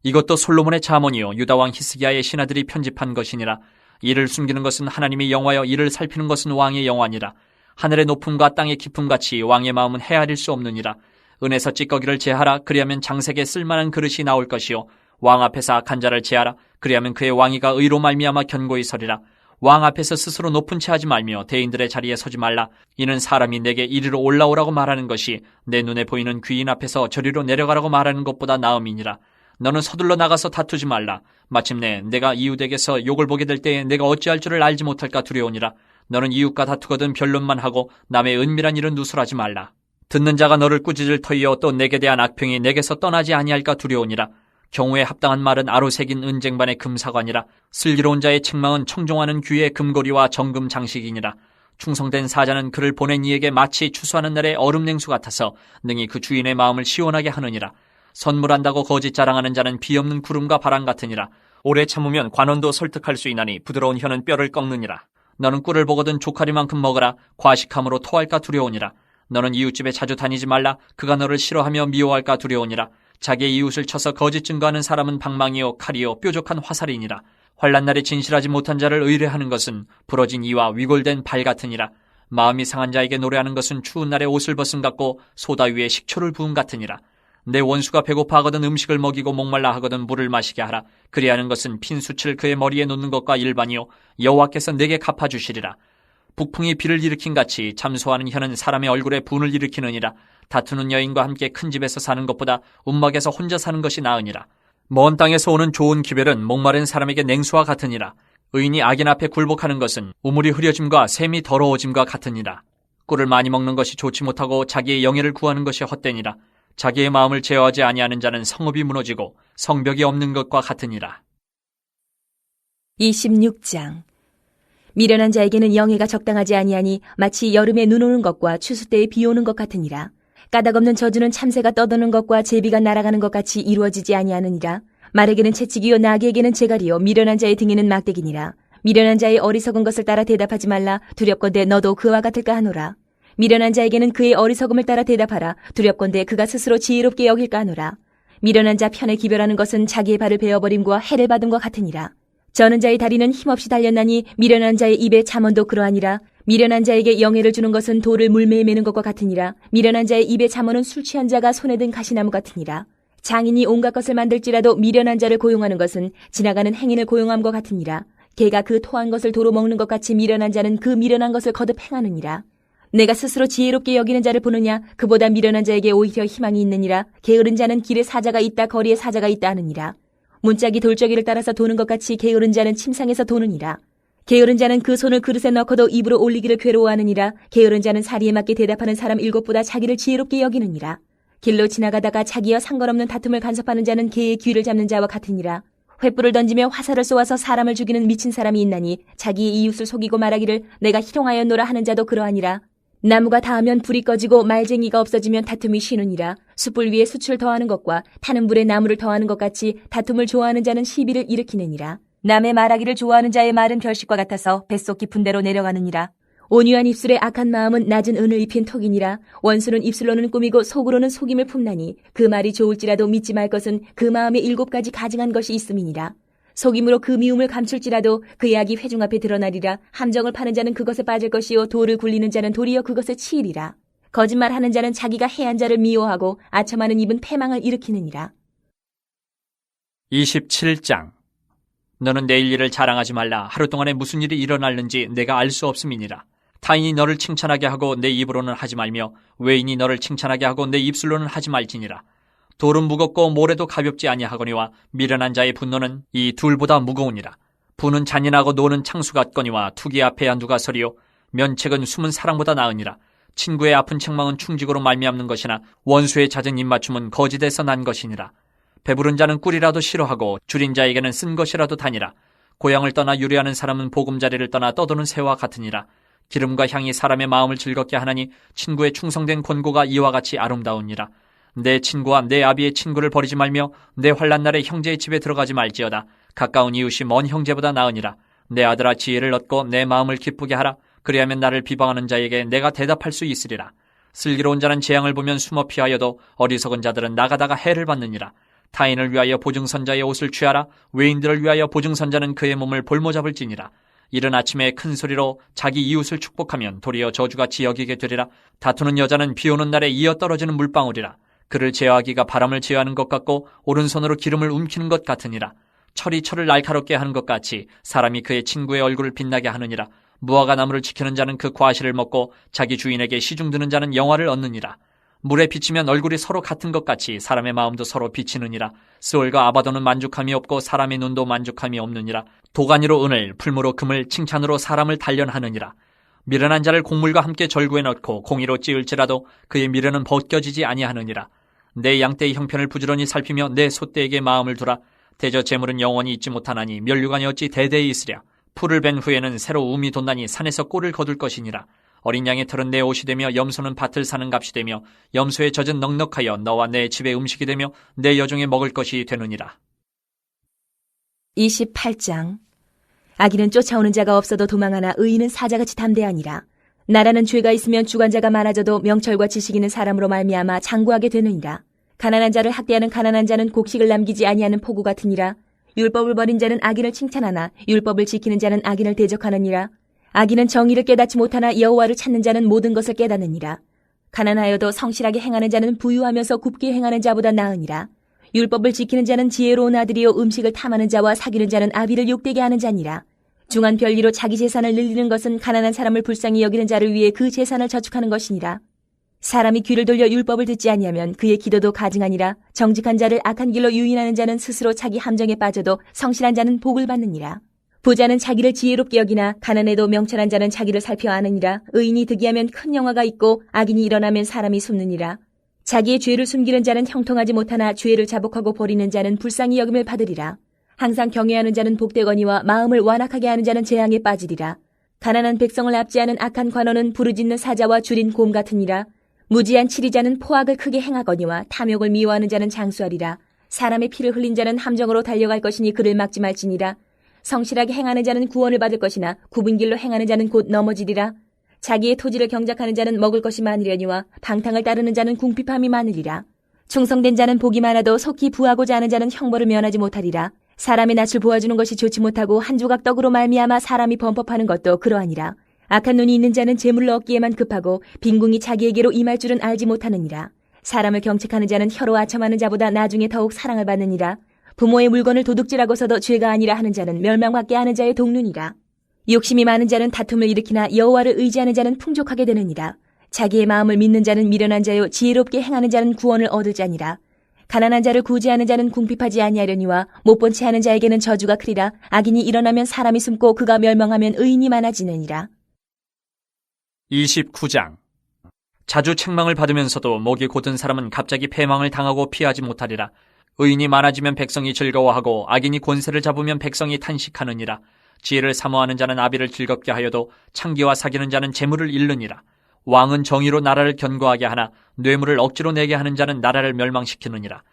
이것도 솔로몬의 잠언이요 유다왕 히스기야의 신하들이 편집한 것이니라. 이를 숨기는 것은 하나님의 영화여 이를 살피는 것은 왕의 영화니라. 하늘의 높음과 땅의 깊음 같이 왕의 마음은 헤아릴 수 없느니라. 은에서 찌꺼기를 제하라. 그리하면 장색에 쓸만한 그릇이 나올 것이요 왕 앞에서 악한 자를 제하라. 그리하면 그의 왕위가 의로 말미암아 견고히 서리라. 왕 앞에서 스스로 높은 채 하지 말며 대인들의 자리에 서지 말라. 이는 사람이 내게 이리로 올라오라고 말하는 것이 내 눈에 보이는 귀인 앞에서 저리로 내려가라고 말하는 것보다 나음이니라. 너는 서둘러 나가서 다투지 말라. 마침내 내가 이웃에게서 욕을 보게 될 때에 내가 어찌할 줄을 알지 못할까 두려우니라. 너는 이웃과 다투거든 변론만 하고 남의 은밀한 일은 누설하지 말라. 듣는 자가 너를 꾸짖을 터이요 또 내게 대한 악평이 내게서 떠나지 아니할까 두려우니라. 경우에 합당한 말은 아로 새긴 은쟁반의 금사관이라. 슬기로운 자의 책망은 청종하는 귀의 금고리와 정금 장식이니라. 충성된 사자는 그를 보낸 이에게 마치 추수하는 날의 얼음 냉수 같아서 능히 그 주인의 마음을 시원하게 하느니라. 선물한다고 거짓 자랑하는 자는 비 없는 구름과 바람 같으니라. 오래 참으면 관원도 설득할 수 있나니 부드러운 혀는 뼈를 꺾느니라. 너는 꿀을 보거든 조카리만큼 먹으라. 과식함으로 토할까 두려우니라. 너는 이웃집에 자주 다니지 말라. 그가 너를 싫어하며 미워할까 두려우니라. 자기의 이웃을 쳐서 거짓 증거하는 사람은 방망이요 칼이요 뾰족한 화살이니라. 환난 날에 진실하지 못한 자를 의뢰하는 것은 부러진 이와 위골된 발 같으니라. 마음이 상한 자에게 노래하는 것은 추운 날에 옷을 벗음 같고 소다 위에 식초를 부음 같으니라. 내 원수가 배고파 하거든 음식을 먹이고 목말라 하거든 물을 마시게 하라. 그리하는 것은 핀수치를 그의 머리에 놓는 것과 일반이요 여호와께서 내게 갚아주시리라. 북풍이 비를 일으킨 같이 잠소하는 혀는 사람의 얼굴에 분을 일으키느니라. 다투는 여인과 함께 큰 집에서 사는 것보다 움막에서 혼자 사는 것이 나으니라. 먼 땅에서 오는 좋은 기별은 목마른 사람에게 냉수와 같으니라. 의인이 악인 앞에 굴복하는 것은 우물이 흐려짐과 샘이 더러워짐과 같으니라. 꿀을 많이 먹는 것이 좋지 못하고 자기의 영예를 구하는 것이 헛되니라. 자기의 마음을 제어하지 아니하는 자는 성읍이 무너지고 성벽이 없는 것과 같으니라. 26장. 미련한 자에게는 영예가 적당하지 아니하니 마치 여름에 눈 오는 것과 추수 때에 비 오는 것 같으니라. 까닭없는 저주는 참새가 떠도는 것과 제비가 날아가는 것 같이 이루어지지 아니하느니라. 말에게는 채찍이요 나귀에게는 제갈이요 미련한 자의 등에는 막대기니라. 미련한 자의 어리석은 것을 따라 대답하지 말라. 두렵건대 너도 그와 같을까 하노라. 미련한 자에게는 그의 어리석음을 따라 대답하라. 두렵건대 그가 스스로 지혜롭게 여길까 하노라. 미련한 자 편에 기별하는 것은 자기의 발을 베어버림과 해를 받음과 같으니라. 저는 자의 다리는 힘없이 달렸나니 미련한 자의 입에 잠언도 그러하니라. 미련한 자에게 영예를 주는 것은 돌을 물매에 매는 것과 같으니라. 미련한 자의 입에 잠언은 술 취한 자가 손에 든 가시나무 같으니라. 장인이 온갖 것을 만들지라도 미련한 자를 고용하는 것은 지나가는 행인을 고용함과 같으니라. 개가 그 토한 것을 도로 먹는 것 같이 미련한 자는 그 미련한 것을 거듭 행하느니라. 내가 스스로 지혜롭게 여기는 자를 보느냐? 그보다 미련한 자에게 오히려 희망이 있느니라. 게으른 자는 길에 사자가 있다 거리에 사자가 있다 하느니라. 문짝이 돌저기를 따라서 도는 것 같이 게으른 자는 침상에서 도느니라. 게으른 자는 그 손을 그릇에 넣고도 입으로 올리기를 괴로워하느니라. 게으른 자는 사리에 맞게 대답하는 사람 7보다 자기를 지혜롭게 여기느니라. 길로 지나가다가 자기와 상관없는 다툼을 간섭하는 자는 개의 귀를 잡는 자와 같으니라. 횃불을 던지며 화살을 쏘아서 사람을 죽이는 미친 사람이 있나니 자기의 이웃을 속이고 말하기를 내가 희롱하였노라 하는 자도 그러하니라. 나무가 닿으면 불이 꺼지고 말쟁이가 없어지면 다툼이 쉬느니라. 숯불 위에 숯을 더하는 것과 타는 불에 나무를 더하는 것 같이 다툼을 좋아하는 자는 시비를 일으키느니라. 남의 말하기를 좋아하는 자의 말은 별식과 같아서 뱃속 깊은 데로 내려가느니라. 온유한 입술에 악한 마음은 낮은 은을 입힌 턱이니라. 원수는 입술로는 꾸미고 속으로는 속임을 품나니 그 말이 좋을지라도 믿지 말 것은 그 마음에 7가지 가증한 것이 있음이니라. 속임으로 그 미움을 감출지라도 그 약이 회중 앞에 드러나리라. 함정을 파는 자는 그것에 빠질 것이요 돌을 굴리는 자는 도리어 그것에 치이리라. 거짓말하는 자는 자기가 해한 자를 미워하고 아첨하는 입은 패망을 일으키느니라. 27장. 너는 내일 일을 자랑하지 말라. 하루 동안에 무슨 일이 일어날는지 내가 알 수 없음이니라. 타인이 너를 칭찬하게 하고 내 입으로는 하지 말며 외인이 너를 칭찬하게 하고 내 입술로는 하지 말지니라. 돌은 무겁고 모래도 가볍지 아니하거니와 미련한 자의 분노는 이 둘보다 무거우니라. 부는 잔인하고 노는 창수 같거니와 투기 앞에야 누가 서리요. 면책은 숨은 사랑보다 나으니라. 친구의 아픈 책망은 충직으로 말미암는 것이나 원수의 잦은 입맞춤은 거짓에서 난 것이니라. 배부른 자는 꿀이라도 싫어하고 줄인 자에게는 쓴 것이라도 다니라. 고향을 떠나 유래하는 사람은 보금자리를 떠나 떠도는 새와 같으니라. 기름과 향이 사람의 마음을 즐겁게 하나니 친구의 충성된 권고가 이와 같이 아름다우니라. 내 친구와 내 아비의 친구를 버리지 말며 내 환난 날에 형제의 집에 들어가지 말지어다. 가까운 이웃이 먼 형제보다 나으니라. 내 아들아, 지혜를 얻고 내 마음을 기쁘게 하라. 그리하면 나를 비방하는 자에게 내가 대답할 수 있으리라. 슬기로운 자는 재앙을 보면 숨어 피하여도 어리석은 자들은 나가다가 해를 받느니라. 타인을 위하여 보증선자의 옷을 취하라. 외인들을 위하여 보증선자는 그의 몸을 볼모잡을지니라. 이른 아침에 큰 소리로 자기 이웃을 축복하면 도리어 저주같이 여기게 되리라. 다투는 여자는 비 오는 날에 이어 떨어지는 물방울이라. 그를 제어하기가 바람을 제어하는 것 같고 오른손으로 기름을 움키는 것 같으니라. 철이 철을 날카롭게 하는 것 같이 사람이 그의 친구의 얼굴을 빛나게 하느니라. 무화과 나무를 지키는 자는 그 과실을 먹고 자기 주인에게 시중드는 자는 영화를 얻느니라. 물에 비치면 얼굴이 서로 같은 것 같이 사람의 마음도 서로 비치느니라. 스올과 아바도는 만족함이 없고 사람의 눈도 만족함이 없느니라. 도가니로 은을, 풀무로 금을, 칭찬으로 사람을 단련하느니라. 미련한 자를 곡물과 함께 절구에 넣고 공의로 찌을지라도 그의 미련은 벗겨지지 아니하느니라. 내 양떼의 형편을 부지런히 살피며 내 소떼에게 마음을 두라. 대저 재물은 영원히 있지 못하나니 면류관이 어찌 대대히 있으랴. 풀을 벤 후에는 새로 움이 돋나니 산에서 꼴을 거둘 것이니라. 어린 양의 털은 내 옷이 되며 염소는 밭을 사는 값이 되며 염소의 젖은 넉넉하여 너와 내 집의 음식이 되며 내 여종의 먹을 것이 되느니라. 28장. 악인은 쫓아오는 자가 없어도 도망하나 의인은 사자같이 담대하니라. 나라는 죄가 있으면 주관자가 많아져도 명철과 지식 있는 사람으로 말미암아 장구하게 되느니라. 가난한 자를 학대하는 가난한 자는 곡식을 남기지 아니하는 포구 같으니라. 율법을 버린 자는 악인을 칭찬하나 율법을 지키는 자는 악인을 대적하느니라. 악인은 정의를 깨닫지 못하나 여호와를 찾는 자는 모든 것을 깨닫느니라. 가난하여도 성실하게 행하는 자는 부유하면서 굽게 행하는 자보다 나으니라. 율법을 지키는 자는 지혜로운 아들이요 음식을 탐하는 자와 사귀는 자는 아비를 욕되게 하는 자니라. 중한 별리로 자기 재산을 늘리는 것은 가난한 사람을 불쌍히 여기는 자를 위해 그 재산을 저축하는 것이니라. 사람이 귀를 돌려 율법을 듣지 아니하면 그의 기도도 가증하니라. 정직한 자를 악한 길로 유인하는 자는 스스로 자기 함정에 빠져도 성실한 자는 복을 받느니라. 부자는 자기를 지혜롭게 여기나 가난해도 명철한 자는 자기를 살펴 아느니라. 의인이 득이하면 큰 영화가 있고 악인이 일어나면 사람이 숨느니라. 자기의 죄를 숨기는 자는 형통하지 못하나 죄를 자복하고 버리는 자는 불쌍히 여김을 받으리라. 항상 경외하는 자는 복되거니와 마음을 완악하게 하는 자는 재앙에 빠지리라. 가난한 백성을 압제하는 악한 관원은 부르짖는 사자와 줄인 곰 같으니라. 무지한 치리자는 포악을 크게 행하거니와 탐욕을 미워하는 자는 장수하리라. 사람의 피를 흘린 자는 함정으로 달려갈 것이니 그를 막지 말지니라. 성실하게 행하는 자는 구원을 받을 것이나 굽은 길로 행하는 자는 곧 넘어지리라. 자기의 토지를 경작하는 자는 먹을 것이 많으려니와 방탕을 따르는 자는 궁핍함이 많으리라. 충성된 자는 복이 많아도 속히 부하고자 하는 자는 형벌을 면하지 못하리라. 사람의 낯을 보아주는 것이 좋지 못하고 한 조각 떡으로 말미암아 사람이 범법하는 것도 그러하니라. 악한 눈이 있는 자는 재물을 얻기에만 급하고 빈궁이 자기에게로 임할 줄은 알지 못하느니라. 사람을 경책하는 자는 혀로 아첨하는 자보다 나중에 더욱 사랑을 받느니라. 부모의 물건을 도둑질하고서도 죄가 아니라 하는 자는 멸망받게 하는 자의 동류니라. 욕심이 많은 자는 다툼을 일으키나 여호와를 의지하는 자는 풍족하게 되느니라. 자기의 마음을 믿는 자는 미련한 자요 지혜롭게 행하는 자는 구원을 얻을 자니라. 가난한 자를 구제하는 자는 궁핍하지 아니하려니와 못본 채 하는 자에게는 저주가 크리라. 악인이 일어나면 사람이 숨고 그가 멸망하면 의인이 많아지느니라. 29장. 자주 책망을 받으면서도 목이 곧은 사람은 갑자기 패망을 당하고 피하지 못하리라. 의인이 많아지면 백성이 즐거워하고 악인이 권세를 잡으면 백성이 탄식하느니라. 지혜를 사모하는 자는 아비를 즐겁게 하여도 창기와 사귀는 자는 재물을 잃느니라. 왕은 정의로 나라를 견고하게 하나 뇌물을 억지로 내게 하는 자는 나라를 멸망시키느니라.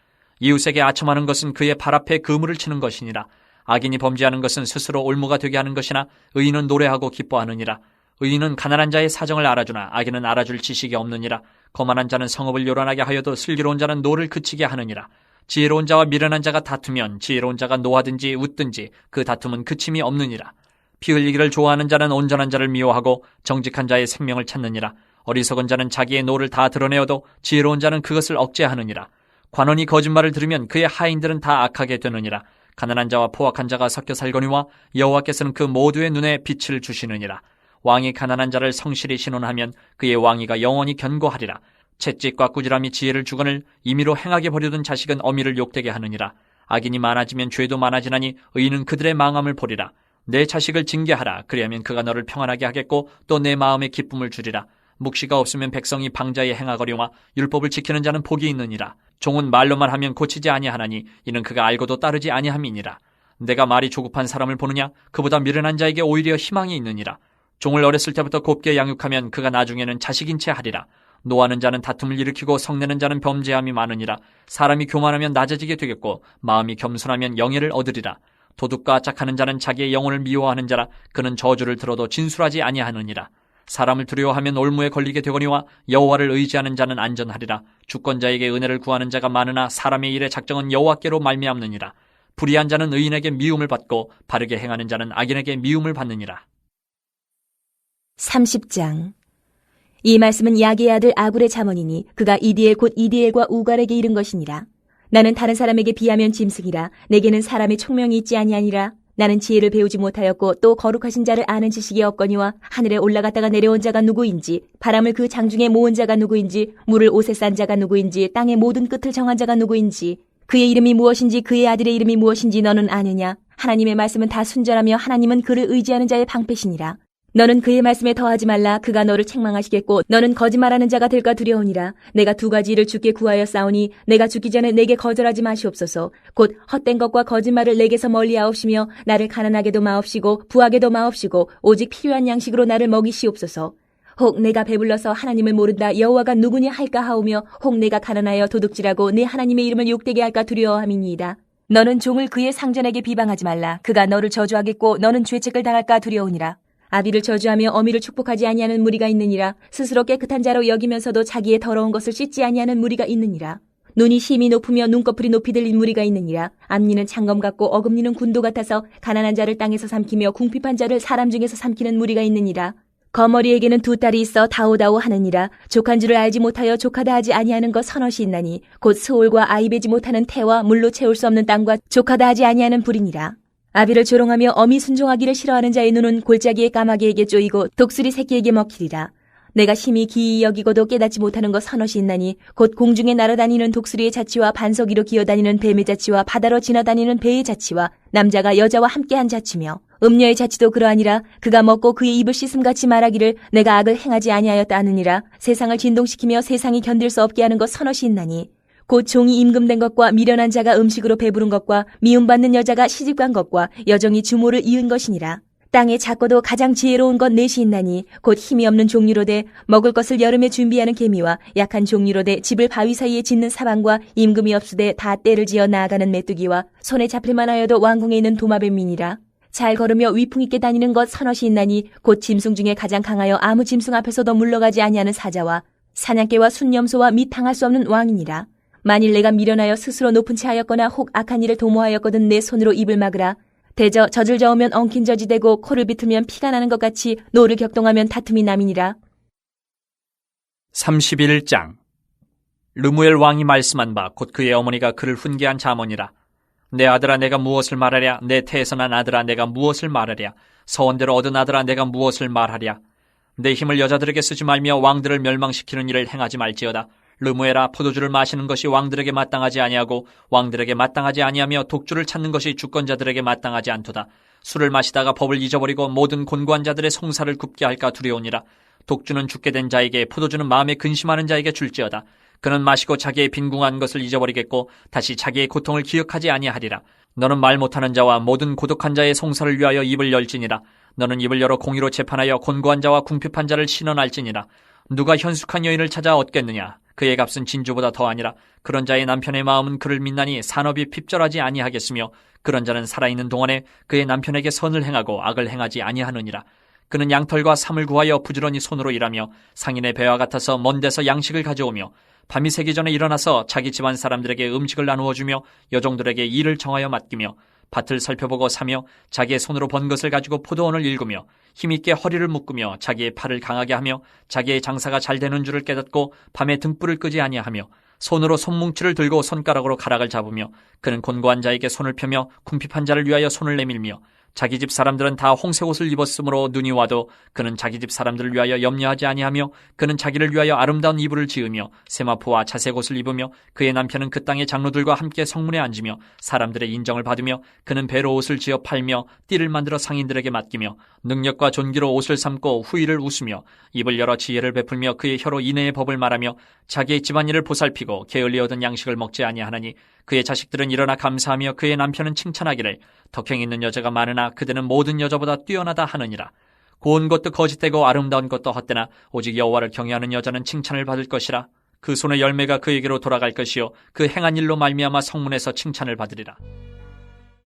이웃에게 아첨하는 것은 그의 발 앞에 그물을 치는 것이니라. 악인이 범죄하는 것은 스스로 올무가 되게 하는 것이나 의인은 노래하고 기뻐하느니라. 의인은 가난한 자의 사정을 알아주나 악인은 알아줄 지식이 없느니라. 거만한 자는 성읍을 요란하게 하여도 슬기로운 자는 노를 그치게 하느니라. 지혜로운 자와 미련한 자가 다투면 지혜로운 자가 노하든지 웃든지 그 다툼은 그침이 없느니라. 피 흘리기를 좋아하는 자는 온전한 자를 미워하고 정직한 자의 생명을 찾느니라. 어리석은 자는 자기의 노를 다 드러내어도 지혜로운 자는 그것을 억제하느니라. 관원이 거짓말을 들으면 그의 하인들은 다 악하게 되느니라. 가난한 자와 포악한 자가 섞여 살거니와 여호와께서는 그 모두의 눈에 빛을 주시느니라. 왕이 가난한 자를 성실히 신원하면 그의 왕위가 영원히 견고하리라. 채찍과 꾸지람이 지혜를 주거늘 임의로 행하게 버려둔 자식은 어미를 욕되게 하느니라. 악인이 많아지면 죄도 많아지나니 의인은 그들의 망함을 보리라. 내 자식을 징계하라. 그리하면 그가 너를 평안하게 하겠고 또 내 마음에 기쁨을 주리라. 묵시가 없으면 백성이 방자에 행하거리와 율법을 지키는 자는 복이 있느니라. 종은 말로만 하면 고치지 아니하나니 이는 그가 알고도 따르지 아니함이니라. 내가 말이 조급한 사람을 보느냐? 그보다 미련한 자에게 오히려 희망이 있느니라. 종을 어렸을 때부터 곱게 양육하면 그가 나중에는 자식인 채 하리라. 노하는 자는 다툼을 일으키고 성내는 자는 범죄함이 많으니라. 사람이 교만하면 낮아지게 되겠고 마음이 겸손하면 영예를 얻으리라. 도둑과 짝하는 자는 자기의 영혼을 미워하는 자라. 그는 저주를 들어도 진술하지 아니하느니라. 사람을 두려워하면 올무에 걸리게 되거니와 여호와를 의지하는 자는 안전하리라. 주권자에게 은혜를 구하는 자가 많으나 사람의 일의 작정은 여호와께로 말미암느니라. 불의한 자는 의인에게 미움을 받고 바르게 행하는 자는 악인에게 미움을 받느니라. 30장. 이 말씀은 야게의 아들 아굴의 잠언이니 그가 이디엘 곧 이디엘과 우갈에게 이른 것이니라. 나는 다른 사람에게 비하면 짐승이라. 내게는 사람의 총명이 있지 아니하니라. 나는 지혜를 배우지 못하였고 또 거룩하신 자를 아는 지식이 없거니와 하늘에 올라갔다가 내려온 자가 누구인지, 바람을 그 장중에 모은 자가 누구인지, 물을 옷에 싼 자가 누구인지, 땅의 모든 끝을 정한 자가 누구인지, 그의 이름이 무엇인지 그의 아들의 이름이 무엇인지 너는 아느냐? 하나님의 말씀은 다 순전하며 하나님은 그를 의지하는 자의 방패시니라. 너는 그의 말씀에 더하지 말라. 그가 너를 책망하시겠고 너는 거짓말하는 자가 될까 두려우니라. 내가 두 가지 일을 주께 구하였사오니 내가 죽기 전에 내게 거절하지 마시옵소서. 곧 헛된 것과 거짓말을 내게서 멀리하옵시며 나를 가난하게도 마옵시고 부하게도 마옵시고 오직 필요한 양식으로 나를 먹이시옵소서. 혹 내가 배불러서 하나님을 모른다 여호와가 누구냐 할까 하오며 혹 내가 가난하여 도둑질하고 내 하나님의 이름을 욕되게 할까 두려워함이니이다. 너는 종을 그의 상전에게 비방하지 말라. 그가 너를 저주하겠고 너는 죄책을 당할까 두려우니라. 아비를 저주하며 어미를 축복하지 아니하는 무리가 있느니라. 스스로 깨끗한 자로 여기면서도 자기의 더러운 것을 씻지 아니하는 무리가 있느니라. 눈이 심히 높으며 눈꺼풀이 높이 들린 무리가 있느니라. 앞니는 창검 같고 어금니는 군도 같아서 가난한 자를 땅에서 삼키며 궁핍한 자를 사람 중에서 삼키는 무리가 있느니라. 거머리에게는 두 딸이 있어 다오다오 하느니라. 족한 줄을 알지 못하여 족하다 하지 아니하는 것 서너시 있나니 곧 스올과 아이 베지 못하는 태와 물로 채울 수 없는 땅과 족하다 하지 아니하는 불이니라. 아비를 조롱하며 어미 순종하기를 싫어하는 자의 눈은 골짜기의 까마귀에게 쪼이고 독수리 새끼에게 먹히리라. 내가 심히 기이 여기고도 깨닫지 못하는 것 서너시 있나니 곧 공중에 날아다니는 독수리의 자치와 반석 위로 기어다니는 뱀의 자치와 바다로 지나다니는 배의 자치와 남자가 여자와 함께한 자치며 음녀의 자치도 그러하니라. 그가 먹고 그의 입을 씻음같이 말하기를 내가 악을 행하지 아니하였다 하느니라. 세상을 진동시키며 세상이 견딜 수 없게 하는 것 서너시 있나니 곧 종이 임금된 것과 미련한 자가 음식으로 배부른 것과 미움받는 여자가 시집간 것과 여종이 주모를 이은 것이니라. 땅에 작고도 가장 지혜로운 것 넷이 있나니 곧 힘이 없는 종류로되 먹을 것을 여름에 준비하는 개미와 약한 종류로되 집을 바위 사이에 짓는 사방과 임금이 없으되 다 때를 지어 나아가는 메뚜기와 손에 잡힐만 하여도 왕궁에 있는 도마뱀이니라. 잘 걸으며 위풍 있게 다니는 것 서너시 있나니 곧 짐승 중에 가장 강하여 아무 짐승 앞에서도 물러가지 아니하는 사자와 사냥개와 순념소와 및 당할 수 없는 왕이니라. 만일 내가 미련하여 스스로 높은 채 하였거나 혹 악한 일을 도모하였거든 내 손으로 입을 막으라. 대저 젖을 저으면 엉킨 젖이 되고 코를 비틀면 피가 나는 것 같이 노를 격동하면 다툼이 남이니라. 31장. 르무엘 왕이 말씀한 바 곧 그의 어머니가 그를 훈계한 잠언이라. 내 아들아 내가 무엇을 말하랴. 내 태에서 난 아들아 내가 무엇을 말하랴. 서원대로 얻은 아들아 내가 무엇을 말하랴. 내 힘을 여자들에게 쓰지 말며 왕들을 멸망시키는 일을 행하지 말지어다. 르무엘아 포도주를 마시는 것이 왕들에게 마땅하지 아니하고 왕들에게 마땅하지 아니하며 독주를 찾는 것이 주권자들에게 마땅하지 않도다. 술을 마시다가 법을 잊어버리고 모든 곤고한 자들의 송사를 굽게 할까 두려우니라. 독주는 죽게 된 자에게 포도주는 마음에 근심하는 자에게 줄지어다. 그는 마시고 자기의 빈궁한 것을 잊어버리겠고 다시 자기의 고통을 기억하지 아니하리라. 너는 말 못하는 자와 모든 고독한 자의 송사를 위하여 입을 열지니라. 너는 입을 열어 공의로 재판하여 곤고한 자와 궁핍한 자를 신원할지니라. 누가 현숙한 여인을 찾아 얻겠느냐. 그의 값은 진주보다 더하니라. 그런 자의 남편의 마음은 그를 믿나니 산업이 핍절하지 아니하겠으며 그런 자는 살아있는 동안에 그의 남편에게 선을 행하고 악을 행하지 아니하느니라. 그는 양털과 삼을 구하여 부지런히 손으로 일하며 상인의 배와 같아서 먼 데서 양식을 가져오며 밤이 새기 전에 일어나서 자기 집안 사람들에게 음식을 나누어 주며 여종들에게 일을 정하여 맡기며 밭을 살펴보고 사며 자기의 손으로 번 것을 가지고 포도원을 일구며 힘있게 허리를 묶으며 자기의 팔을 강하게 하며 자기의 장사가 잘 되는 줄을 깨닫고 밤에 등불을 끄지 아니하며 손으로 손뭉치를 들고 손가락으로 가락을 잡으며 그는 곤고한 자에게 손을 펴며 궁핍한 자를 위하여 손을 내밀며 자기 집 사람들은 다 홍색 옷을 입었으므로 눈이 와도 그는 자기 집 사람들을 위하여 염려하지 아니하며 그는 자기를 위하여 아름다운 이불을 지으며 세마포와 자색 옷을 입으며 그의 남편은 그 땅의 장로들과 함께 성문에 앉으며 사람들의 인정을 받으며 그는 배로 옷을 지어 팔며 띠를 만들어 상인들에게 맡기며 능력과 존귀로 옷을 삼고 후일을 웃으며 입을 열어 지혜를 베풀며 그의 혀로 인애의 법을 말하며 자기의 집안일을 보살피고 게을리 얻은 양식을 먹지 아니하나니 그의 자식들은 일어나 감사하며 그의 남편은 칭찬하기를 덕행 있는 여자가 많으나 그대는 모든 여자보다 뛰어나다 하느니라. 고운 것도 거짓되고 아름다운 것도 헛되나 오직 여호와를 경외하는 여자는 칭찬을 받을 것이라. 그 손의 열매가 그에게로 돌아갈 것이요 그 행한 일로 말미암아 성문에서 칭찬을 받으리라.